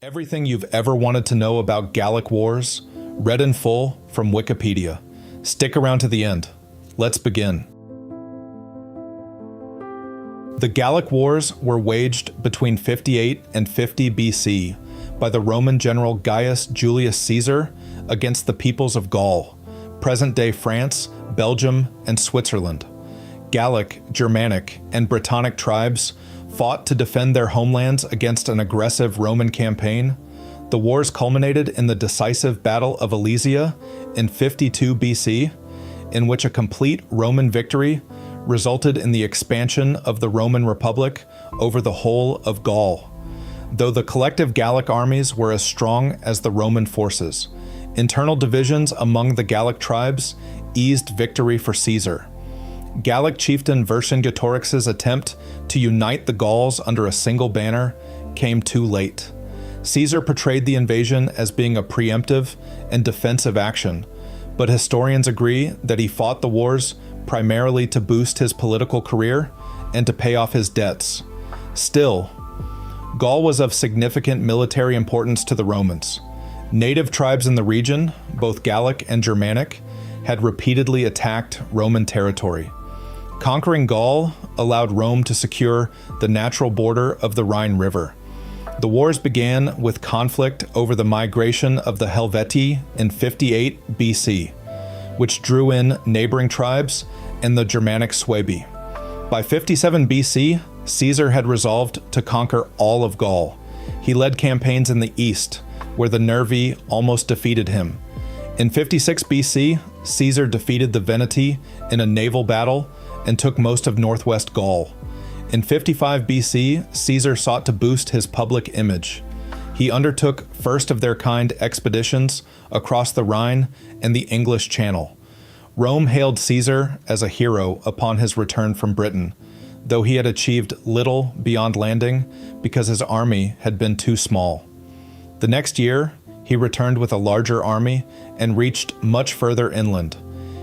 Everything you've ever wanted to know about Gallic Wars, read in full from Wikipedia. Stick around to the end. Let's begin. The Gallic Wars were waged between 58 and 50 BC by the Roman general Gaius Julius Caesar against the peoples of Gaul, present-day France, Belgium, and Switzerland. Gallic, Germanic, and Brittonic tribes fought to defend their homelands against an aggressive Roman campaign. The wars culminated in the decisive Battle of Alesia in 52 BC, in which a complete Roman victory resulted in the expansion of the Roman Republic over the whole of Gaul. Though the collective Gallic armies were as strong as the Roman forces, internal divisions among the Gallic tribes eased victory for Caesar. Gallic chieftain Vercingetorix's attempt to unite the Gauls under a single banner came too late. Caesar portrayed the invasion as being a preemptive and defensive action, but historians agree that he fought the wars primarily to boost his political career and to pay off his debts. Still, Gaul was of significant military importance to the Romans. Native tribes in the region, both Gallic and Germanic, had repeatedly attacked Roman territory. Conquering Gaul allowed Rome to secure the natural border of the Rhine River. The wars began with conflict over the migration of the Helvetii in 58 BC, which drew in neighboring tribes and the Germanic Suebi. By 57 BC, Caesar had resolved to conquer all of Gaul. He led campaigns in the east, where the Nervi almost defeated him. In 56 BC, Caesar defeated the Veneti in a naval battle and took most of northwest Gaul. In 55 BC, Caesar sought to boost his public image. He undertook first-of-their-kind expeditions across the Rhine and the English Channel. Rome hailed Caesar as a hero upon his return from Britain, though he had achieved little beyond landing because his army had been too small. The next year, he returned with a larger army and reached much further inland.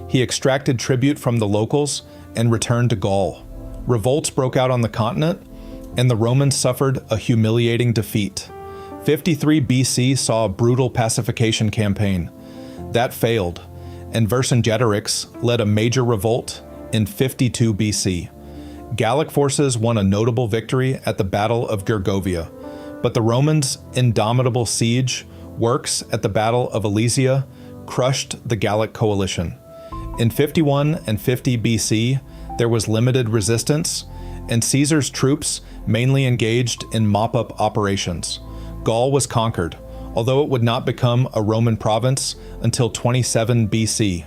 He extracted tribute from the locals and returned to Gaul. Revolts broke out on the continent, and the Romans suffered a humiliating defeat. 53 BC saw a brutal pacification campaign. That failed, and Vercingetorix led a major revolt in 52 BC. Gallic forces won a notable victory at the Battle of Gergovia, but the Romans' indomitable siege works at the Battle of Alesia crushed the Gallic coalition. In 51 and 50 BC, there was limited resistance, and Caesar's troops mainly engaged in mop-up operations. Gaul was conquered, although it would not become a Roman province until 27 BC,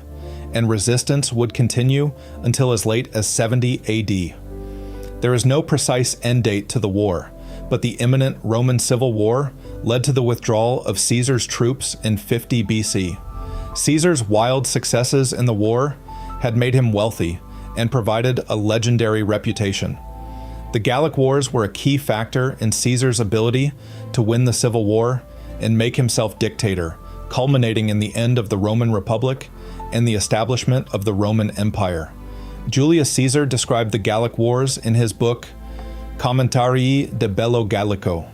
and resistance would continue until as late as 70 AD. There is no precise end date to the war, but the imminent Roman civil war led to the withdrawal of Caesar's troops in 50 BC. Caesar's wild successes in the war had made him wealthy and provided a legendary reputation. The Gallic Wars were a key factor in Caesar's ability to win the civil war and make himself dictator, culminating in the end of the Roman Republic and the establishment of the Roman Empire. Julius Caesar described the Gallic Wars in his book, Commentarii de Bello Gallico.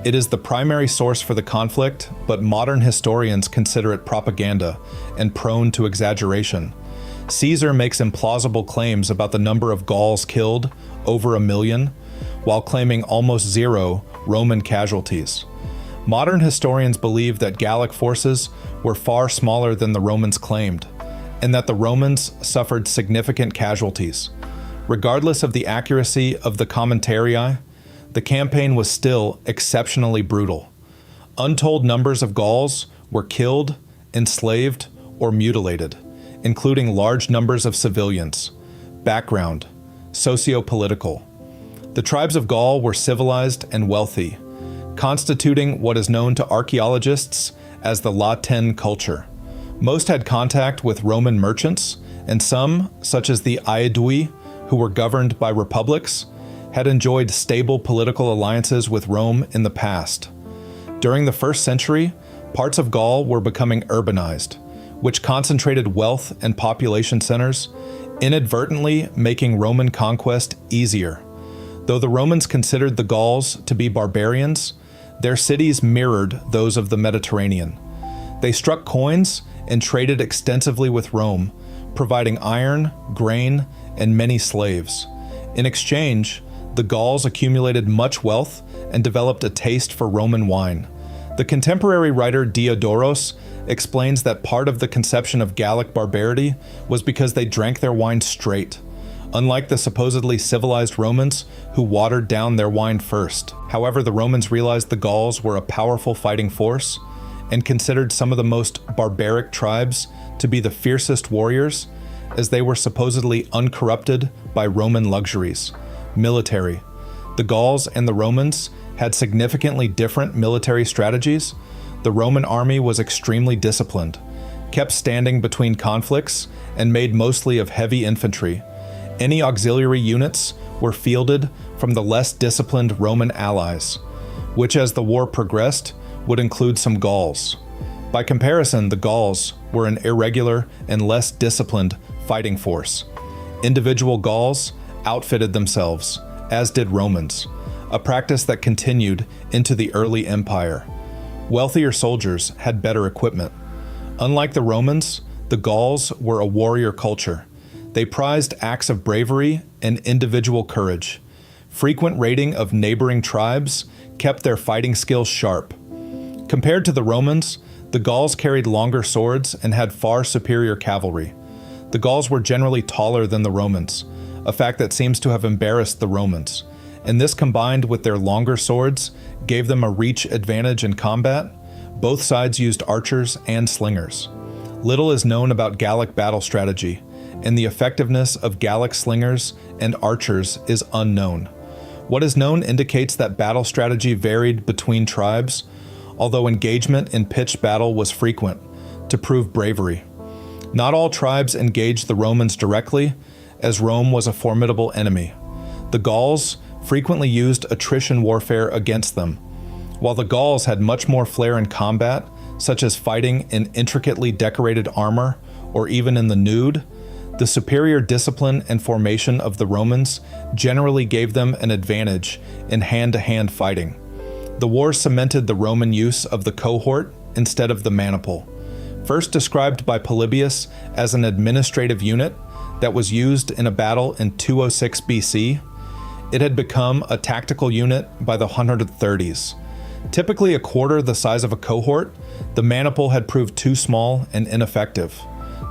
It is the primary source for the conflict, but modern historians consider it propaganda and prone to exaggeration. Caesar makes implausible claims about the number of Gauls killed, over 1 million, while claiming almost 0 Roman casualties. Modern historians believe that Gallic forces were far smaller than the Romans claimed, and that the Romans suffered significant casualties. Regardless of the accuracy of the Commentarii, the campaign was still exceptionally brutal. Untold numbers of Gauls were killed, enslaved, or mutilated, including large numbers of civilians. Background: socio-political. The tribes of Gaul were civilized and wealthy, constituting what is known to archaeologists as the Latin culture. Most had contact with Roman merchants, and some, such as the Aedui, who were governed by republics, had enjoyed stable political alliances with Rome in the past. During the 1st century, parts of Gaul were becoming urbanized, which concentrated wealth and population centers, inadvertently making Roman conquest easier. Though the Romans considered the Gauls to be barbarians, Their cities mirrored those of the Mediterranean. They struck coins and traded extensively with Rome, providing iron, grain, and many slaves. In exchange, the Gauls accumulated much wealth and developed a taste for Roman wine. The contemporary writer Diodorus explains that part of the conception of Gallic barbarity was because they drank their wine straight, unlike the supposedly civilized Romans who watered down their wine first. However, the Romans realized the Gauls were a powerful fighting force and considered some of the most barbaric tribes to be the fiercest warriors, as they were supposedly uncorrupted by Roman luxuries. Military. The Gauls and the Romans had significantly different military strategies. The Roman army was extremely disciplined, kept standing between conflicts, and made mostly of heavy infantry. Any auxiliary units were fielded from the less disciplined Roman allies, which as the war progressed would include some Gauls. By comparison, the Gauls were an irregular and less disciplined fighting force. Individual Gauls outfitted themselves, as did Romans, a practice that continued into the early empire. Wealthier soldiers had better equipment. Unlike the Romans, the Gauls were a warrior culture. They prized acts of bravery and individual courage. Frequent raiding of neighboring tribes kept their fighting skills sharp. Compared to the Romans, the Gauls carried longer swords and had far superior cavalry. The Gauls were generally taller than the Romans, a fact that seems to have embarrassed the Romans, and this combined with their longer swords gave them a reach advantage in combat. Both sides used archers and slingers. Little is known about Gallic battle strategy, and the effectiveness of Gallic slingers and archers is unknown. What is known indicates that battle strategy varied between tribes, although engagement in pitched battle was frequent to prove bravery. Not all tribes engaged the Romans directly, as Rome was a formidable enemy. The Gauls frequently used attrition warfare against them. While the Gauls had much more flair in combat, such as fighting in intricately decorated armor or even in the nude, the superior discipline and formation of the Romans generally gave them an advantage in hand-to-hand fighting. The war cemented the Roman use of the cohort instead of the maniple. First described by Polybius as an administrative unit that was used in a battle in 206 BC, it had become a tactical unit by the 130s. Typically a quarter the size of a cohort, the maniple had proved too small and ineffective.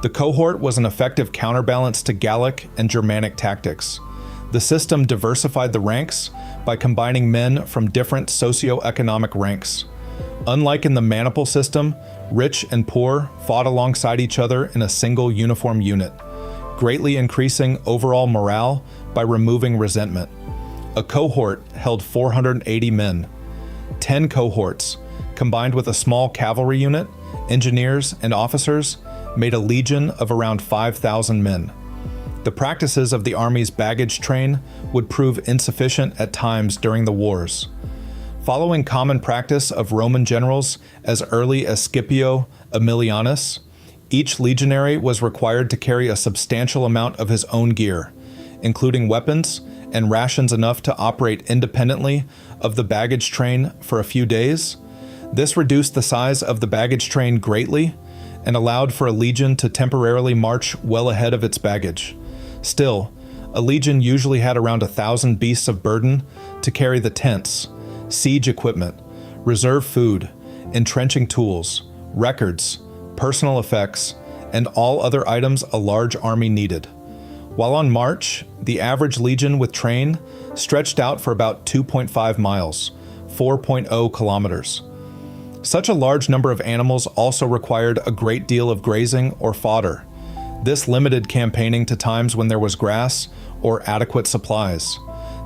The cohort was an effective counterbalance to Gallic and Germanic tactics. The system diversified the ranks by combining men from different socioeconomic ranks. Unlike in the maniple system, rich and poor fought alongside each other in a single uniform unit, greatly increasing overall morale by removing resentment. A cohort held 480 men. 10 cohorts, combined with a small cavalry unit, engineers, and officers, made a legion of around 5,000 men. The practices of the army's baggage train would prove insufficient at times during the wars. Following common practice of Roman generals as early as Scipio Aemilianus, each legionary was required to carry a substantial amount of his own gear, including weapons and rations enough to operate independently of the baggage train for a few days. This reduced the size of the baggage train greatly and allowed for a legion to temporarily march well ahead of its baggage. Still, a legion usually had around 1,000 beasts of burden to carry the tents, siege equipment, reserve food, entrenching tools, records, personal effects, and all other items a large army needed. While on march, the average legion with train stretched out for about 2.5 miles, 4.0 kilometers. Such a large number of animals also required a great deal of grazing or fodder. This limited campaigning to times when there was grass or adequate supplies.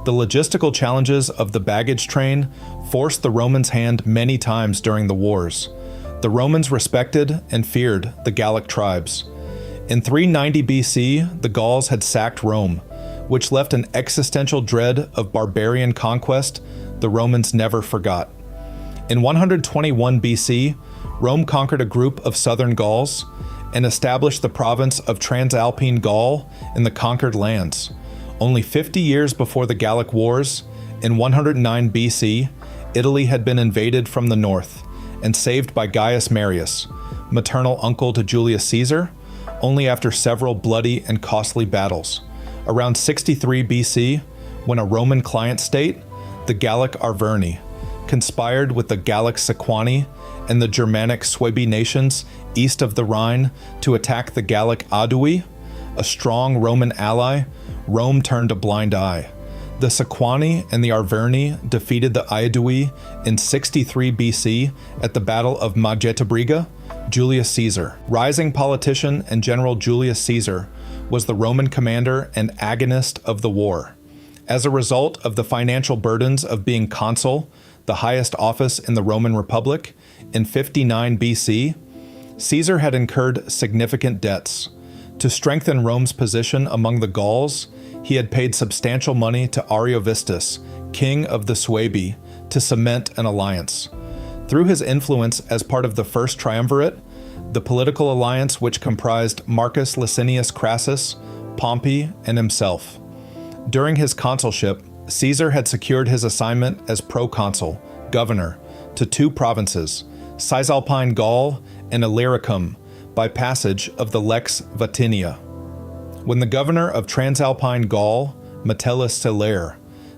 The logistical challenges of the baggage train forced the Romans' hand many times during the wars. The Romans respected and feared the Gallic tribes. In 390 BC, the Gauls had sacked Rome, which left an existential dread of barbarian conquest the Romans never forgot. In 121 BC, Rome conquered a group of southern Gauls and established the province of Transalpine Gaul in the conquered lands. Only 50 years before the Gallic Wars, in 109 BC, Italy had been invaded from the north and saved by Gaius Marius, maternal uncle to Julius Caesar, only after several bloody and costly battles. Around 63 BC, when a Roman client state, the Gallic Arverni, conspired with the Gallic Sequani and the Germanic Suebi nations east of the Rhine to attack the Gallic Aedui, a strong Roman ally, Rome turned a blind eye. The Sequani and the Arverni defeated the Aedui in 63 BC at the Battle of Magetabriga. Julius Caesar. Rising politician and General Julius Caesar was the Roman commander and agonist of the war. As a result of the financial burdens of being consul, the highest office in the Roman Republic, in 59 BC, Caesar had incurred significant debts. To strengthen Rome's position among the Gauls, he had paid substantial money to Ariovistus, king of the Suebi, to cement an alliance. Through his influence as part of the First Triumvirate, the political alliance which comprised Marcus Licinius Crassus, Pompey, and himself. During his consulship, Caesar had secured his assignment as proconsul, governor, to two provinces, Cisalpine Gaul and Illyricum, by passage of the Lex Vatinia. When the governor of Transalpine Gaul, Metellus Celer,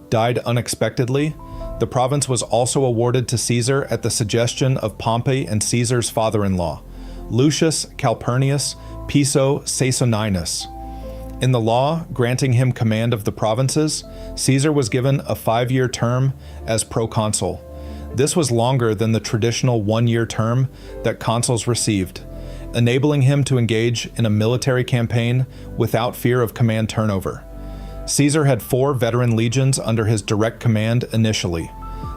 died unexpectedly, the province was also awarded to Caesar at the suggestion of Pompey and Caesar's father-in-law, Lucius Calpurnius Piso Caesoninus. In the law granting him command of the provinces, Caesar was given a 5-year term as proconsul. This was longer than the traditional 1-year term that consuls received, enabling him to engage in a military campaign without fear of command turnover. Caesar had 4 veteran legions under his direct command initially: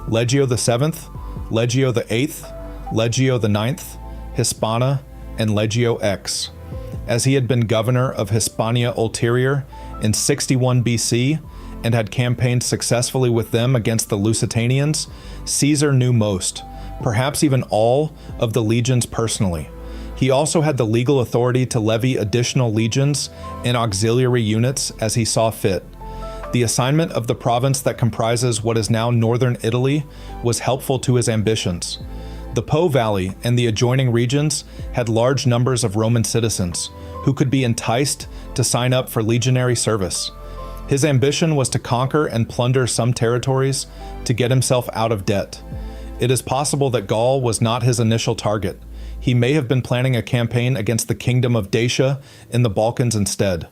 Legio VII, Legio VIII, Legio IX, Hispana, and Legio X. As he had been governor of Hispania Ulterior in 61 BC and had campaigned successfully with them against the Lusitanians, Caesar knew most, perhaps even all, of the legions personally. He also had the legal authority to levy additional legions and auxiliary units as he saw fit. The assignment of the province that comprises what is now northern Italy was helpful to his ambitions. The Po Valley and the adjoining regions had large numbers of Roman citizens who could be enticed to sign up for legionary service. His ambition was to conquer and plunder some territories to get himself out of debt. It is possible that Gaul was not his initial target. He may have been planning a campaign against the kingdom of Dacia in the Balkans instead.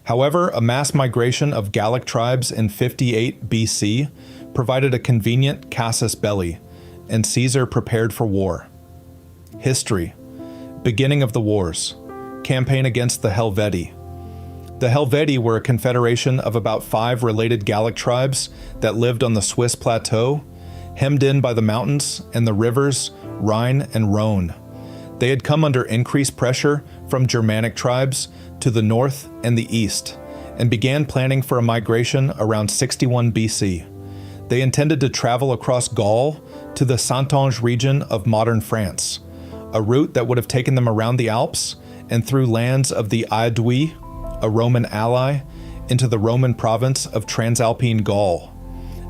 However, a mass migration of Gallic tribes in 58 BC provided a convenient casus belli, and Caesar prepared for war. History. Beginning of the wars. Campaign against the Helvetii. The Helvetii were a confederation of about 5 related Gallic tribes that lived on the Swiss plateau, hemmed in by the mountains and the rivers Rhine and Rhone. They had come under increased pressure from Germanic tribes to the north and the east, and began planning for a migration around 61 BC. They intended to travel across Gaul to the Saintonge region of modern France, a route that would have taken them around the Alps and through lands of the Aedui, a Roman ally, into the Roman province of Transalpine Gaul.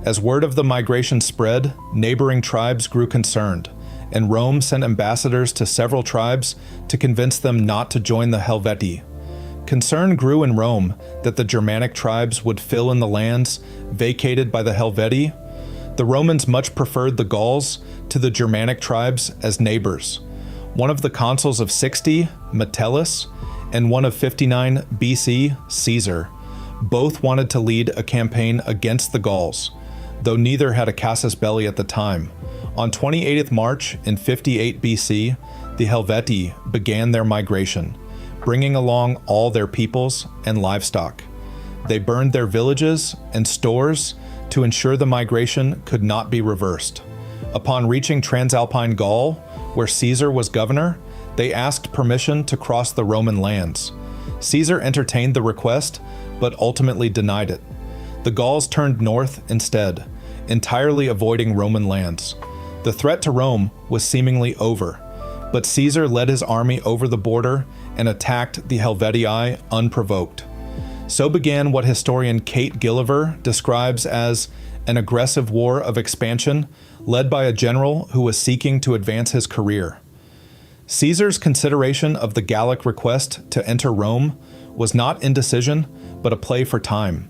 As word of the migration spread, neighboring tribes grew concerned, and Rome sent ambassadors to several tribes to convince them not to join the Helvetii. Concern grew in Rome that the Germanic tribes would fill in the lands vacated by the Helvetii. The Romans much preferred the Gauls to the Germanic tribes as neighbors. One of the consuls of 60, Metellus, and one of 59 BC, Caesar, both wanted to lead a campaign against the Gauls, though neither had a casus belli at the time. On 28th March in 58 BC, the Helvetii began their migration, bringing along all their peoples and livestock. They burned their villages and stores to ensure the migration could not be reversed. Upon reaching Transalpine Gaul, where Caesar was governor, they asked permission to cross the Roman lands. Caesar entertained the request, but ultimately denied it. The Gauls turned north instead, entirely avoiding Roman lands. The threat to Rome was seemingly over, but Caesar led his army over the border and attacked the Helvetii unprovoked. So began what historian Kate Gilliver describes as an aggressive war of expansion led by a general who was seeking to advance his career. Caesar's consideration of the Gallic request to enter Rome was not indecision, but a play for time.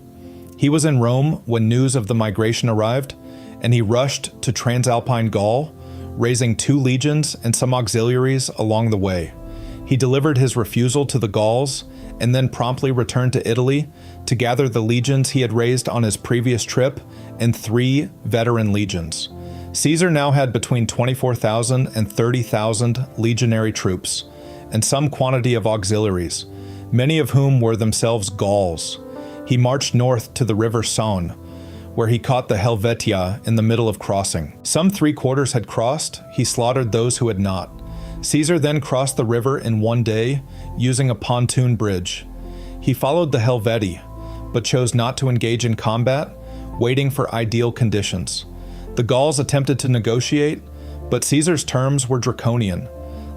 He was in Rome when news of the migration arrived, and he rushed to Transalpine Gaul, raising 2 legions and some auxiliaries along the way. He delivered his refusal to the Gauls and then promptly returned to Italy to gather the legions he had raised on his previous trip and 3 veteran legions. Caesar now had between 24,000 and 30,000 legionary troops, and some quantity of auxiliaries, many of whom were themselves Gauls. He marched north to the river Saône, where he caught the Helvetia in the middle of crossing. Some 3/4 had crossed, he slaughtered those who had not. Caesar then crossed the river in 1 day, using a pontoon bridge. He followed the Helvetii, but chose not to engage in combat, waiting for ideal conditions. The Gauls attempted to negotiate, but Caesar's terms were draconian,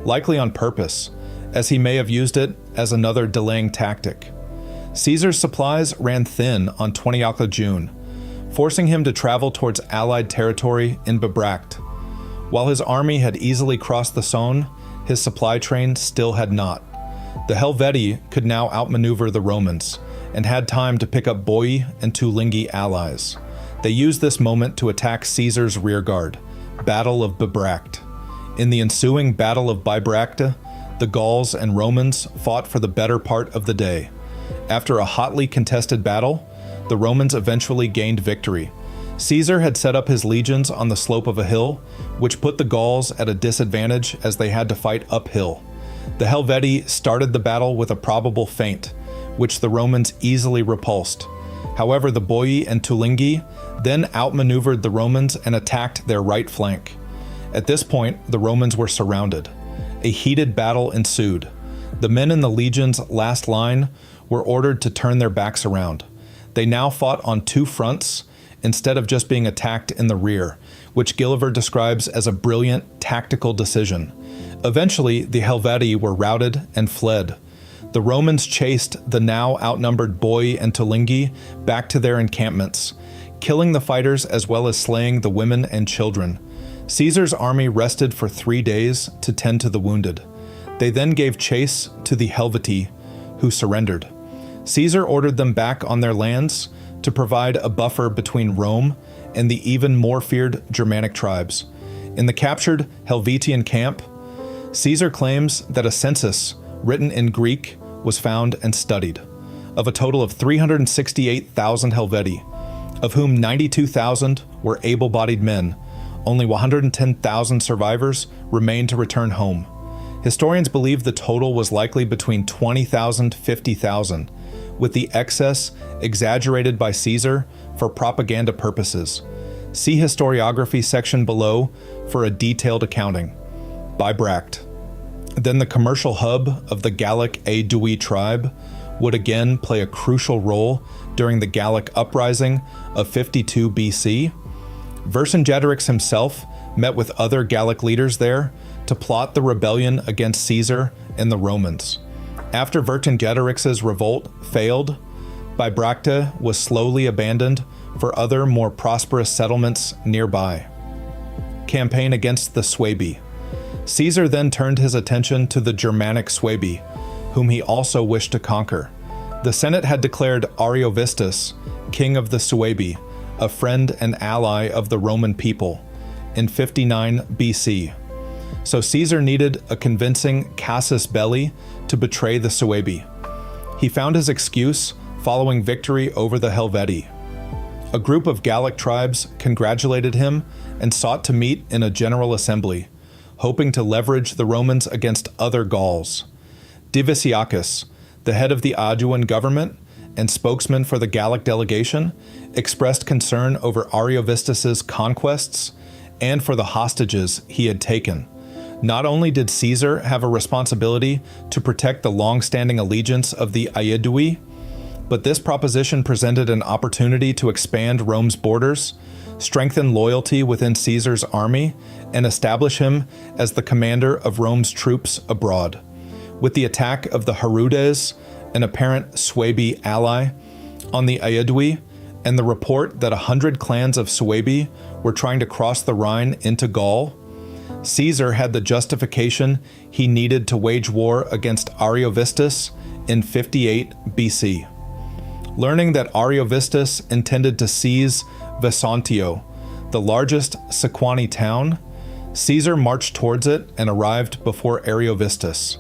likely on purpose, as he may have used it as another delaying tactic. Caesar's supplies ran thin on 20 June, forcing him to travel towards Allied territory in Bebract. While his army had easily crossed the Saône, his supply train still had not. The Helvetii could now outmaneuver the Romans, and had time to pick up Boii and Tulingi allies. They used this moment to attack Caesar's rearguard, Battle of Bebract. In the ensuing Battle of Bibracte, the Gauls and Romans fought for the better part of the day. After a hotly contested battle, the Romans eventually gained victory. Caesar had set up his legions on the slope of a hill, which put the Gauls at a disadvantage as they had to fight uphill. The Helvetii started the battle with a probable feint, which the Romans easily repulsed. However, the Boii and Tulingi then outmaneuvered the Romans and attacked their right flank. At this point, the Romans were surrounded. A heated battle ensued. The men in the legion's last line were ordered to turn their backs around. They now fought on 2 fronts instead of just being attacked in the rear, which Gilliver describes as a brilliant tactical decision. Eventually, the Helvetii were routed and fled. The Romans chased the now outnumbered Boii and Tulingi back to their encampments, killing the fighters as well as slaying the women and children. Caesar's army rested for 3 days to tend to the wounded. They then gave chase to the Helvetii, who surrendered. Caesar ordered them back on their lands to provide a buffer between Rome and the even more feared Germanic tribes. In the captured Helvetian camp, Caesar claims that a census written in Greek was found and studied. Of a total of 368,000 Helvetii, of whom 92,000 were able-bodied men, only 110,000 survivors remained to return home. Historians believe the total was likely between 20,000 to 50,000, with the excess exaggerated by Caesar for propaganda purposes. See Historiography section below for a detailed accounting. Bibracte. Then the commercial hub of the Gallic Aedui tribe would again play a crucial role during the Gallic uprising of 52 BC. Vercingetorix himself met with other Gallic leaders there to plot the rebellion against Caesar and the Romans. After Vercingetorix's revolt failed, Bibracte was slowly abandoned for other more prosperous settlements nearby. Campaign against the Suebi. Caesar then turned his attention to the Germanic Suebi, whom he also wished to conquer. The Senate had declared Ariovistus, king of the Suebi, a friend and ally of the Roman people, in 59 BC. So Caesar needed a convincing casus belli to betray the Suebi. He found his excuse following victory over the Helvetii. A group of Gallic tribes congratulated him and sought to meet in a general assembly, hoping to leverage the Romans against other Gauls. Diviciacus, the head of the Aeduan government and spokesman for the Gallic delegation, expressed concern over Ariovistus's conquests and for the hostages he had taken. Not only did Caesar have a responsibility to protect the long-standing allegiance of the Aedui, but this proposition presented an opportunity to expand Rome's borders, strengthen loyalty within Caesar's army, and establish him as the commander of Rome's troops abroad. With the attack of the Herudes, an apparent Suebi ally, on the Aedui, and the report that 100 clans of Suebi were trying to cross the Rhine into Gaul, Caesar had the justification he needed to wage war against Ariovistus in 58 BC. Learning that Ariovistus intended to seize Vesontio, the largest Sequani town, Caesar marched towards it and arrived before Ariovistus.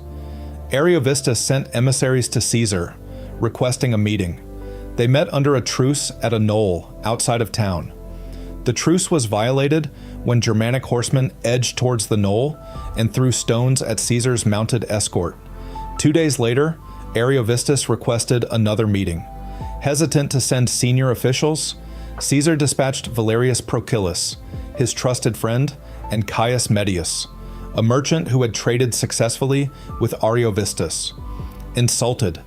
Ariovistus sent emissaries to Caesar, requesting a meeting. They met under a truce at a knoll outside of town. The truce was violated when Germanic horsemen edged towards the knoll and threw stones at Caesar's mounted escort. 2 days later, Ariovistus requested another meeting. Hesitant to send senior officials, Caesar dispatched Valerius Procillus, his trusted friend, and Caius Medius, a merchant who had traded successfully with Ariovistus. Insulted,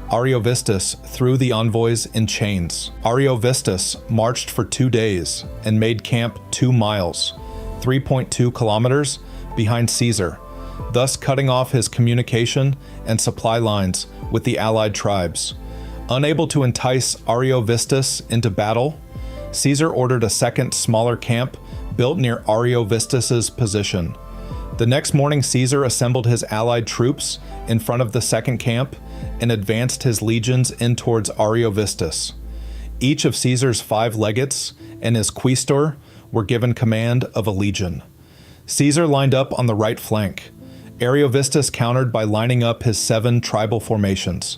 Ariovistus threw the envoys in chains. Ariovistus marched for 2 days and made camp 2 miles, 3.2 kilometers, behind Caesar, thus cutting off his communication and supply lines with the allied tribes. Unable to entice Ariovistus into battle, Caesar ordered a second, smaller camp built near Ariovistus's position. The next morning, Caesar assembled his allied troops in front of the second camp and advanced his legions in towards Ariovistus. Each of Caesar's 5 legates and his quaestor were given command of a legion. Caesar lined up on the right flank. Ariovistus countered by lining up his 7 tribal formations.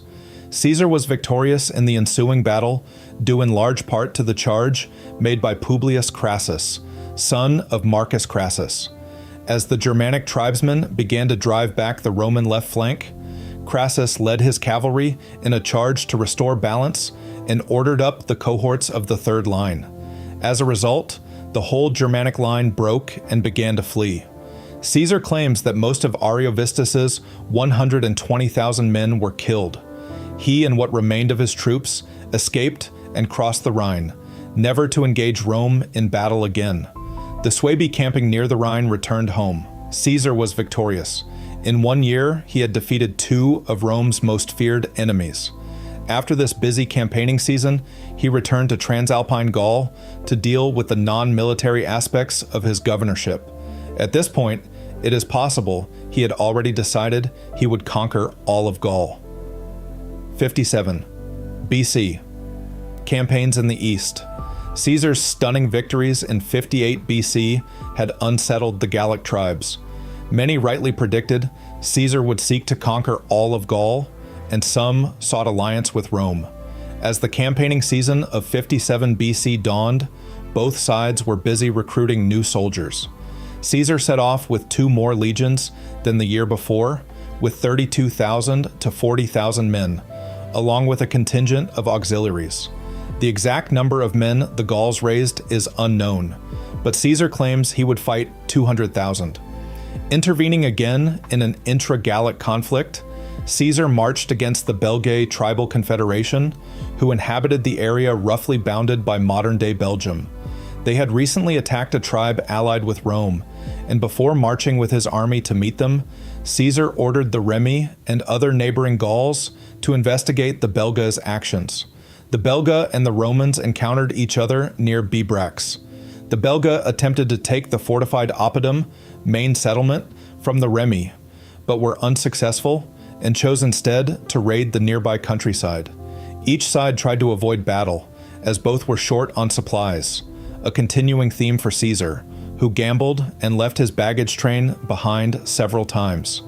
Caesar was victorious in the ensuing battle, due in large part to the charge made by Publius Crassus, son of Marcus Crassus. As the Germanic tribesmen began to drive back the Roman left flank, Crassus led his cavalry in a charge to restore balance and ordered up the cohorts of the third line. As a result, the whole Germanic line broke and began to flee. Caesar claims that most of Ariovistus's 120,000 men were killed. He and what remained of his troops escaped and crossed the Rhine, never to engage Rome in battle again. The Suebi camping near the Rhine returned home. Caesar was victorious. In 1 year, he had defeated 2 of Rome's most feared enemies. After this busy campaigning season, he returned to Transalpine Gaul to deal with the non-military aspects of his governorship. At this point, it is possible he had already decided he would conquer all of Gaul. 57 BC. Campaigns in the East. Caesar's stunning victories in 58 BC had unsettled the Gallic tribes. Many rightly predicted Caesar would seek to conquer all of Gaul, and some sought alliance with Rome. As the campaigning season of 57 BC dawned, both sides were busy recruiting new soldiers. Caesar set off with 2 more legions than the year before, with 32,000 to 40,000 men, along with a contingent of auxiliaries. The exact number of men the Gauls raised is unknown, but Caesar claims he would fight 200,000. Intervening again in an intra-Gallic conflict, Caesar marched against the Belgae tribal confederation, who inhabited the area roughly bounded by modern-day Belgium. They had recently attacked a tribe allied with Rome, and before marching with his army to meet them, Caesar ordered the Remi and other neighboring Gauls to investigate the Belga's actions. The Belga and the Romans encountered each other near Bibrax. The Belga attempted to take the fortified Oppidum, main settlement, from the Remi, but were unsuccessful and chose instead to raid the nearby countryside. Each side tried to avoid battle, as both were short on supplies, a continuing theme for Caesar, who gambled and left his baggage train behind several times.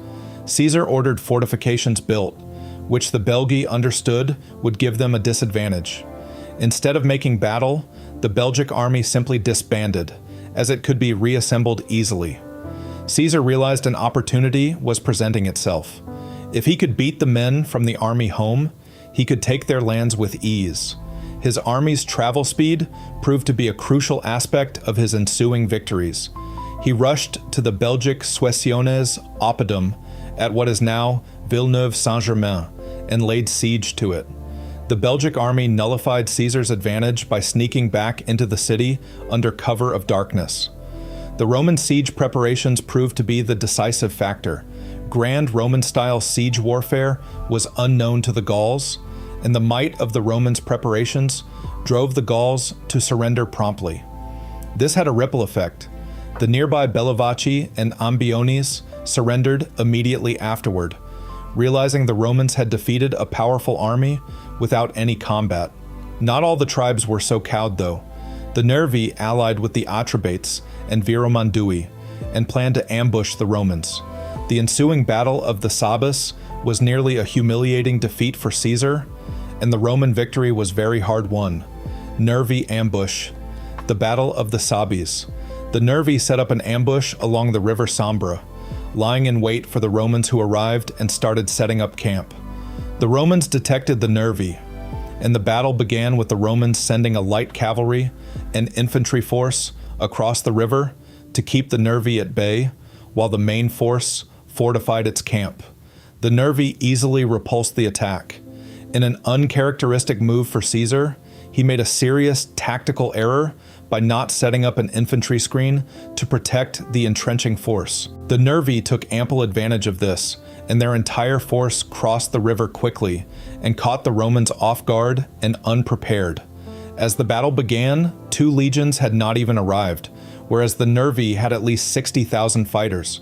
Caesar ordered fortifications built, which the Belgae understood would give them a disadvantage. Instead of making battle, the Belgic army simply disbanded, as it could be reassembled easily. Caesar realized an opportunity was presenting itself. If he could beat the men from the army home, he could take their lands with ease. His army's travel speed proved to be a crucial aspect of his ensuing victories. He rushed to the Belgic Suessiones Oppidum at what is now Villeneuve-Saint-Germain and laid siege to it. The Belgic army nullified Caesar's advantage by sneaking back into the city under cover of darkness. The Roman siege preparations proved to be the decisive factor. Grand Roman-style siege warfare was unknown to the Gauls, and the might of the Romans' preparations drove the Gauls to surrender promptly. This had a ripple effect. The nearby Bellovaci and Ambiones surrendered immediately afterward, realizing the Romans had defeated a powerful army without any combat. Not all the tribes were so cowed, though. The Nervi allied with the Atrebates and Viromandui and planned to ambush the Romans. The ensuing Battle of the Sabas was nearly a humiliating defeat for Caesar, and the Roman victory was very hard won. Nervi ambush. The Battle of the Sabes. The Nervi set up an ambush along the river Sambra, lying in wait for the Romans who arrived and started setting up camp. The Romans detected the Nervi, and the battle began with the Romans sending a light cavalry and infantry force across the river to keep the Nervi at bay, while the main force fortified its camp. The Nervi easily repulsed the attack. In an uncharacteristic move for Caesar, he made a serious tactical error by not setting up an infantry screen to protect the entrenching force. The Nervi took ample advantage of this, and their entire force crossed the river quickly and caught the Romans off guard and unprepared. As the battle began, 2 legions had not even arrived, whereas the Nervi had at least 60,000 fighters.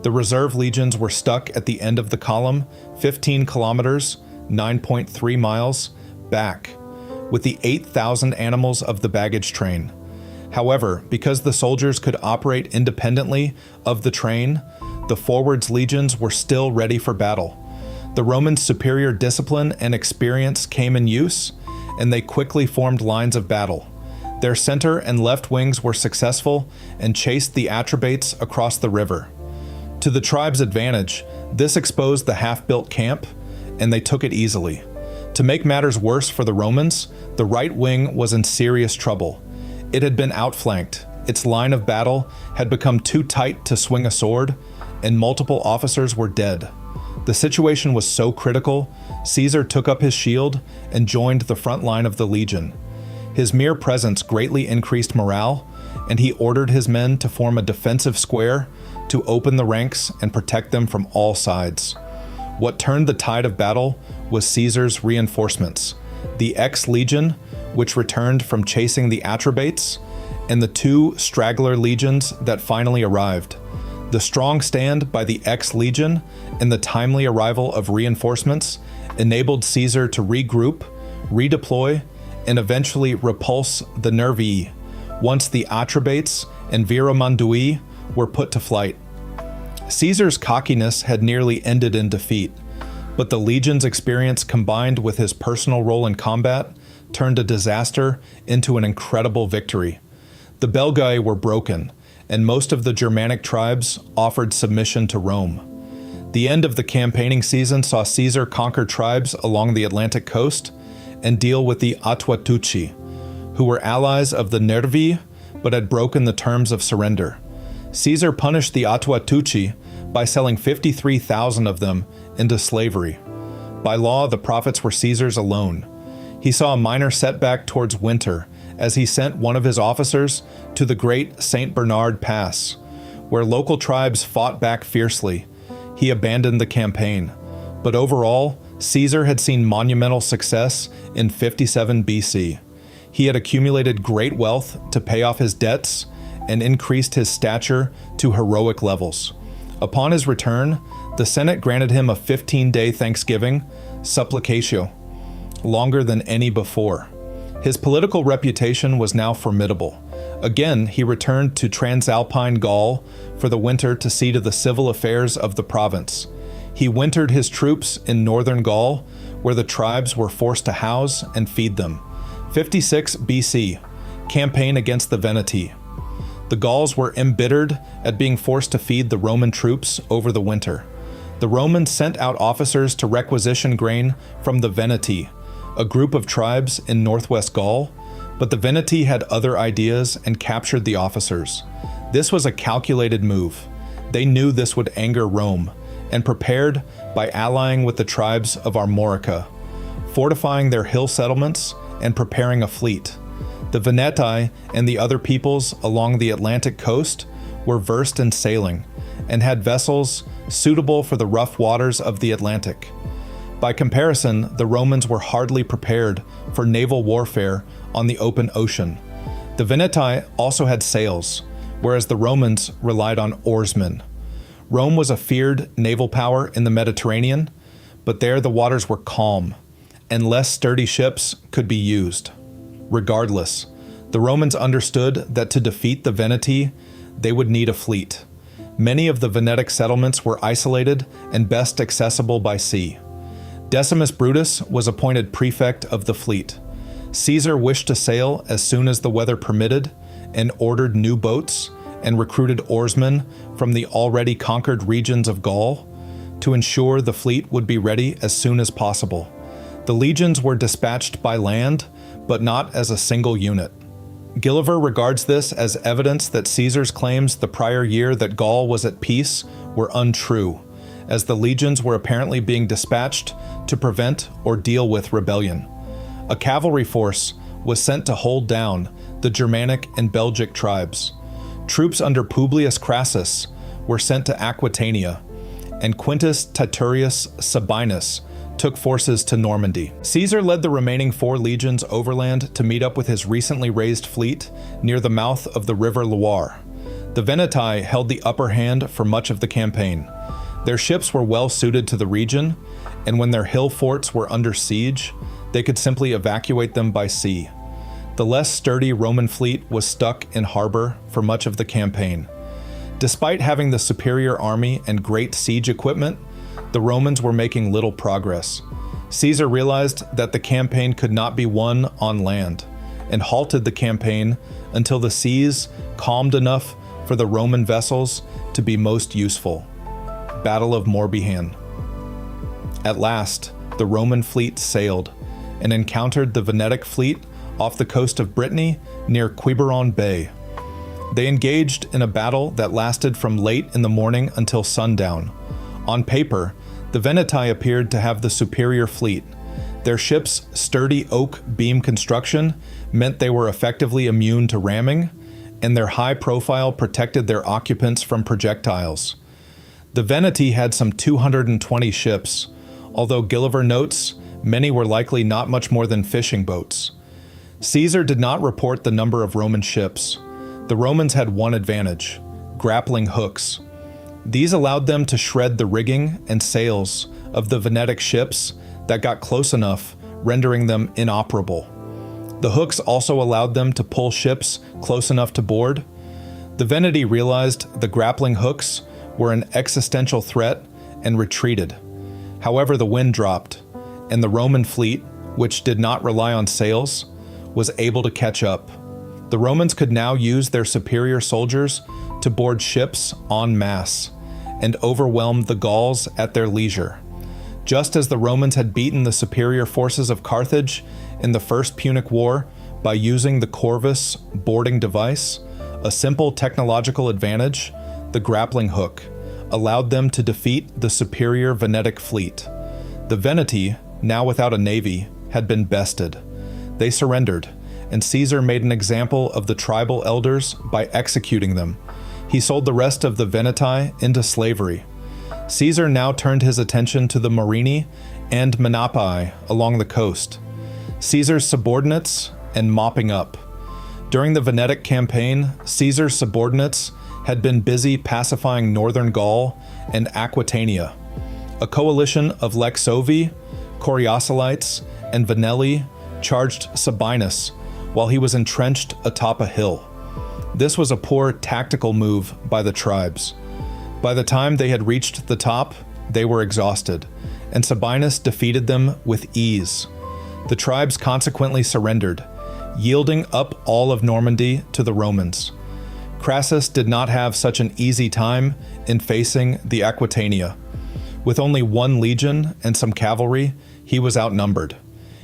The reserve legions were stuck at the end of the column, 15 kilometers, 9.3 miles, back, with the 8,000 animals of the baggage train. However, because the soldiers could operate independently of the train, the forwards legions were still ready for battle. The Romans' superior discipline and experience came in use, and they quickly formed lines of battle. Their center and left wings were successful and chased the Atrebates across the river. To the tribe's advantage, this exposed the half-built camp, and they took it easily. To make matters worse for the Romans, the right wing was in serious trouble. It had been outflanked, its line of battle had become too tight to swing a sword, and multiple officers were dead. The situation was so critical, Caesar took up his shield and joined the front line of the legion. His mere presence greatly increased morale, and he ordered his men to form a defensive square to open the ranks and protect them from all sides. What turned the tide of battle was Caesar's reinforcements, the X-Legion, which returned from chasing the Atrebates, and the 2 straggler legions that finally arrived. The strong stand by the X-Legion and the timely arrival of reinforcements enabled Caesar to regroup, redeploy, and eventually repulse the Nervii once the Atrebates and Viromandui were put to flight. Caesar's cockiness had nearly ended in defeat, but the legion's experience combined with his personal role in combat turned a disaster into an incredible victory. The Belgae were broken, and most of the Germanic tribes offered submission to Rome. The end of the campaigning season saw Caesar conquer tribes along the Atlantic coast and deal with the Attuatuci, who were allies of the Nervi but had broken the terms of surrender. Caesar punished the Attuatuci by selling 53,000 of them into slavery. By law, the profits were Caesar's alone. He saw a minor setback towards winter as he sent one of his officers to the Great St. Bernard Pass, where local tribes fought back fiercely. He abandoned the campaign, but overall, Caesar had seen monumental success in 57 BC. He had accumulated great wealth to pay off his debts and increased his stature to heroic levels. Upon his return, the Senate granted him a 15-day Thanksgiving, supplicatio, longer than any before. His political reputation was now formidable. Again, he returned to Transalpine Gaul for the winter to see to the civil affairs of the province. He wintered his troops in northern Gaul, where the tribes were forced to house and feed them. 56 BC, campaign against the Veneti. The Gauls were embittered at being forced to feed the Roman troops over the winter. The Romans sent out officers to requisition grain from the Veneti, a group of tribes in northwest Gaul, but the Veneti had other ideas and captured the officers. This was a calculated move. They knew this would anger Rome, and prepared by allying with the tribes of Armorica, fortifying their hill settlements and preparing a fleet. The Veneti and the other peoples along the Atlantic coast were versed in sailing and had vessels suitable for the rough waters of the Atlantic. By comparison, the Romans were hardly prepared for naval warfare on the open ocean. The Veneti also had sails, whereas the Romans relied on oarsmen. Rome was a feared naval power in the Mediterranean, but there the waters were calm, and less sturdy ships could be used. Regardless, the Romans understood that to defeat the Veneti, they would need a fleet. Many of the Venetic settlements were isolated and best accessible by sea. Decimus Brutus was appointed prefect of the fleet. Caesar wished to sail as soon as the weather permitted and ordered new boats and recruited oarsmen from the already conquered regions of Gaul to ensure the fleet would be ready as soon as possible. The legions were dispatched by land, but not as a single unit. Gulliver regards this as evidence that Caesar's claims the prior year that Gaul was at peace were untrue, as the legions were apparently being dispatched to prevent or deal with rebellion. A cavalry force was sent to hold down the Germanic and Belgic tribes. Troops under Publius Crassus were sent to Aquitania, and Quintus Titurius Sabinus took forces to Normandy. Caesar led the remaining 4 legions overland to meet up with his recently raised fleet near the mouth of the river Loire. The Veneti held the upper hand for much of the campaign. Their ships were well suited to the region, and when their hill forts were under siege, they could simply evacuate them by sea. The less sturdy Roman fleet was stuck in harbor for much of the campaign. Despite having the superior army and great siege equipment, the Romans were making little progress. Caesar realized that the campaign could not be won on land, and halted the campaign until the seas calmed enough for the Roman vessels to be most useful. Battle of Morbihan. At last, the Roman fleet sailed and encountered the Venetic fleet off the coast of Brittany near Quiberon Bay. They engaged in a battle that lasted from late in the morning until sundown. On paper, the Veneti appeared to have the superior fleet. Their ships' sturdy oak beam construction meant they were effectively immune to ramming, and their high profile protected their occupants from projectiles. The Veneti had some 220 ships, although Gulliver notes many were likely not much more than fishing boats. Caesar did not report the number of Roman ships. The Romans had one advantage: grappling hooks. These allowed them to shred the rigging and sails of the Venetic ships that got close enough, rendering them inoperable. The hooks also allowed them to pull ships close enough to board. The Veneti realized the grappling hooks were an existential threat and retreated. However, the wind dropped, and the Roman fleet, which did not rely on sails, was able to catch up. The Romans could now use their superior soldiers to board ships en masse and overwhelm the Gauls at their leisure. Just as the Romans had beaten the superior forces of Carthage in the First Punic War by using the corvus boarding device, a simple technological advantage, the grappling hook, allowed them to defeat the superior Venetic fleet. The Veneti, now without a navy, had been bested. They surrendered, and Caesar made an example of the tribal elders by executing them. He sold the rest of the Veneti into slavery. Caesar now turned his attention to the Morini and Menapii along the coast. Caesar's subordinates and mopping up. During the Venetic campaign, Caesar's subordinates had been busy pacifying northern Gaul and Aquitania. A coalition of Lexovi, Coriosolites, and Venelli charged Sabinus while he was entrenched atop a hill. This was a poor tactical move by the tribes. By the time they had reached the top, they were exhausted, and Sabinus defeated them with ease. The tribes consequently surrendered, yielding up all of Normandy to the Romans. Crassus did not have such an easy time in facing the Aquitania. With only 1 legion and some cavalry, he was outnumbered.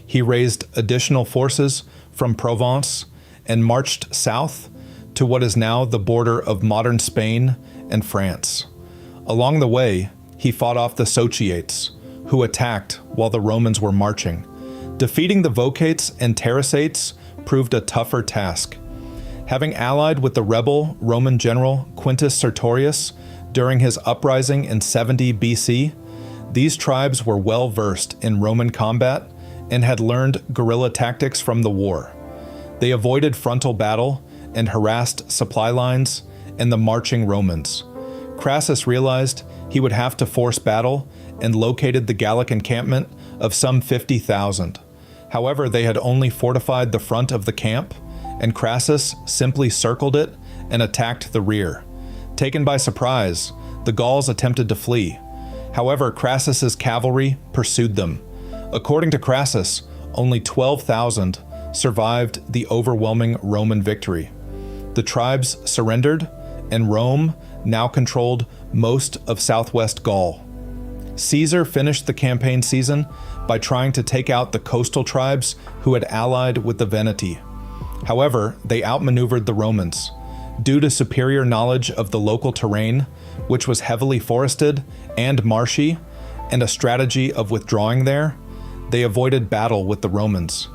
He raised additional forces from Provence and marched south to what is now the border of modern Spain and France. Along the way, he fought off the Sociates, who attacked while the Romans were marching. Defeating the Vocates and Terrassates proved a tougher task. Having allied with the rebel Roman general Quintus Sertorius during his uprising in 70 BC, these tribes were well versed in Roman combat and had learned guerrilla tactics from the war. They avoided frontal battle and harassed supply lines and the marching Romans. Crassus realized he would have to force battle and located the Gallic encampment of some 50,000. However, they had only fortified the front of the camp, and Crassus simply circled it and attacked the rear. Taken by surprise, the Gauls attempted to flee. However, Crassus's cavalry pursued them. According to Crassus, only 12,000 survived the overwhelming Roman victory. The tribes surrendered, and Rome now controlled most of southwest Gaul. Caesar finished the campaign season by trying to take out the coastal tribes who had allied with the Veneti. However, they outmaneuvered the Romans. Due to superior knowledge of the local terrain, which was heavily forested and marshy, and a strategy of withdrawing there, they avoided battle with the Romans.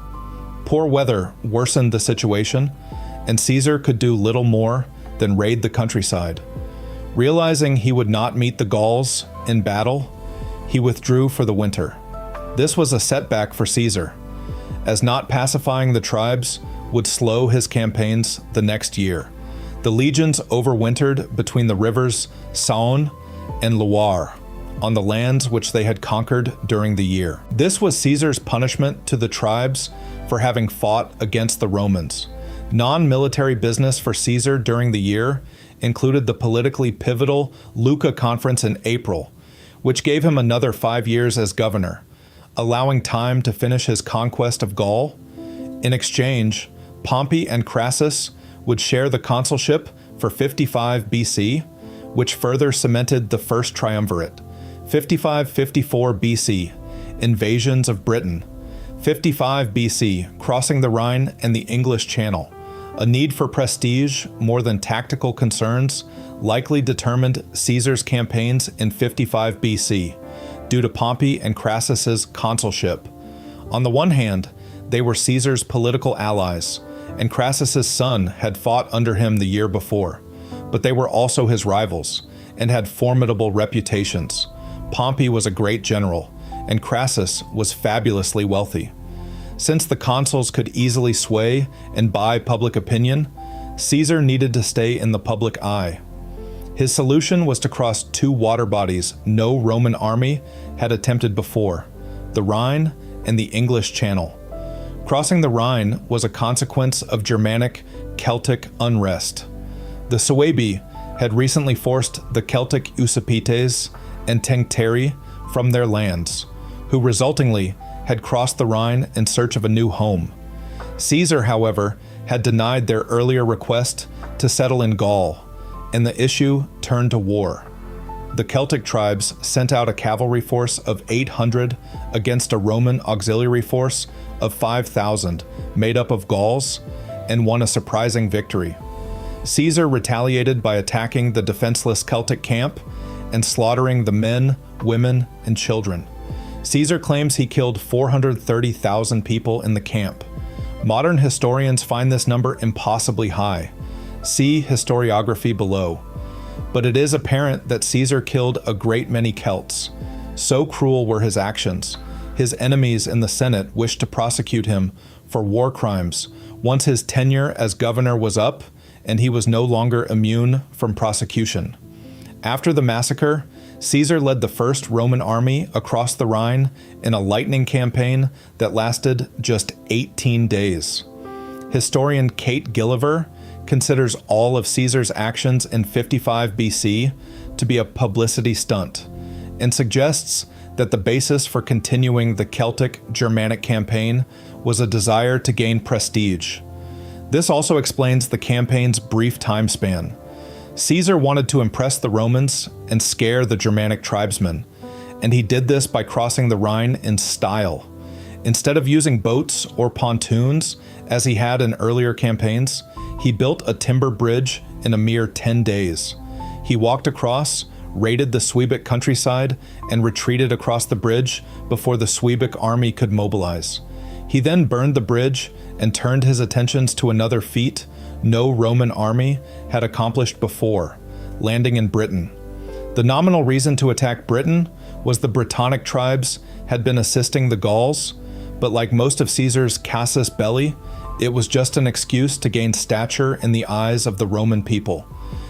Poor weather worsened the situation, and Caesar could do little more than raid the countryside. Realizing he would not meet the Gauls in battle, he withdrew for the winter. This was a setback for Caesar, as not pacifying the tribes would slow his campaigns the next year. The legions overwintered between the rivers Saône and Loire, on the lands which they had conquered during the year. This was Caesar's punishment to the tribes for having fought against the Romans. Non-military business for Caesar during the year included the politically pivotal Lucca Conference in April, which gave him another 5 years as governor, allowing time to finish his conquest of Gaul. In exchange, Pompey and Crassus would share the consulship for 55 BC, which further cemented the first triumvirate. 55-54 BC, invasions of Britain. 55 BC, crossing the Rhine and the English Channel. A need for prestige more than tactical concerns likely determined Caesar's campaigns in 55 BC, due to Pompey and Crassus's consulship. On the one hand, they were Caesar's political allies, and Crassus's son had fought under him the year before, but they were also his rivals, and had formidable reputations. Pompey was a great general, and Crassus was fabulously wealthy. Since the consuls could easily sway and buy public opinion, Caesar needed to stay in the public eye. His solution was to cross two water bodies no Roman army had attempted before, the Rhine and the English Channel. Crossing the Rhine was a consequence of Germanic Celtic unrest. The Suebi had recently forced the Celtic Usipetes and Tencteri from their lands, who resultingly had crossed the Rhine in search of a new home. Caesar, however, had denied their earlier request to settle in Gaul, and the issue turned to war. The Celtic tribes sent out a cavalry force of 800 against a Roman auxiliary force of 5,000 made up of Gauls, and won a surprising victory. Caesar retaliated by attacking the defenseless Celtic camp and slaughtering the men, women, and children. Caesar claims he killed 430,000 people in the camp. Modern historians find this number impossibly high. See historiography below. But it is apparent that Caesar killed a great many Celts. So cruel were his actions. His enemies in the Senate wished to prosecute him for war crimes once his tenure as governor was up and he was no longer immune from prosecution. After the massacre, Caesar led the first Roman army across the Rhine in a lightning campaign that lasted just 18 days. Historian Kate Gilliver considers all of Caesar's actions in 55 BC to be a publicity stunt, and suggests that the basis for continuing the Celtic-Germanic campaign was a desire to gain prestige. This also explains the campaign's brief time span. Caesar wanted to impress the Romans and scare the Germanic tribesmen, and he did this by crossing the Rhine in style. Instead of using boats or pontoons, as he had in earlier campaigns, he built a timber bridge in a mere 10 days. He walked across, raided the Suebic countryside, and retreated across the bridge before the Suebic army could mobilize. He then burned the bridge and turned his attentions to another feat no Roman army had accomplished before, landing in Britain. The nominal reason to attack Britain was the Brittonic tribes had been assisting the Gauls, but like most of Caesar's casus belli, It was just an excuse to gain stature in the eyes of the Roman people.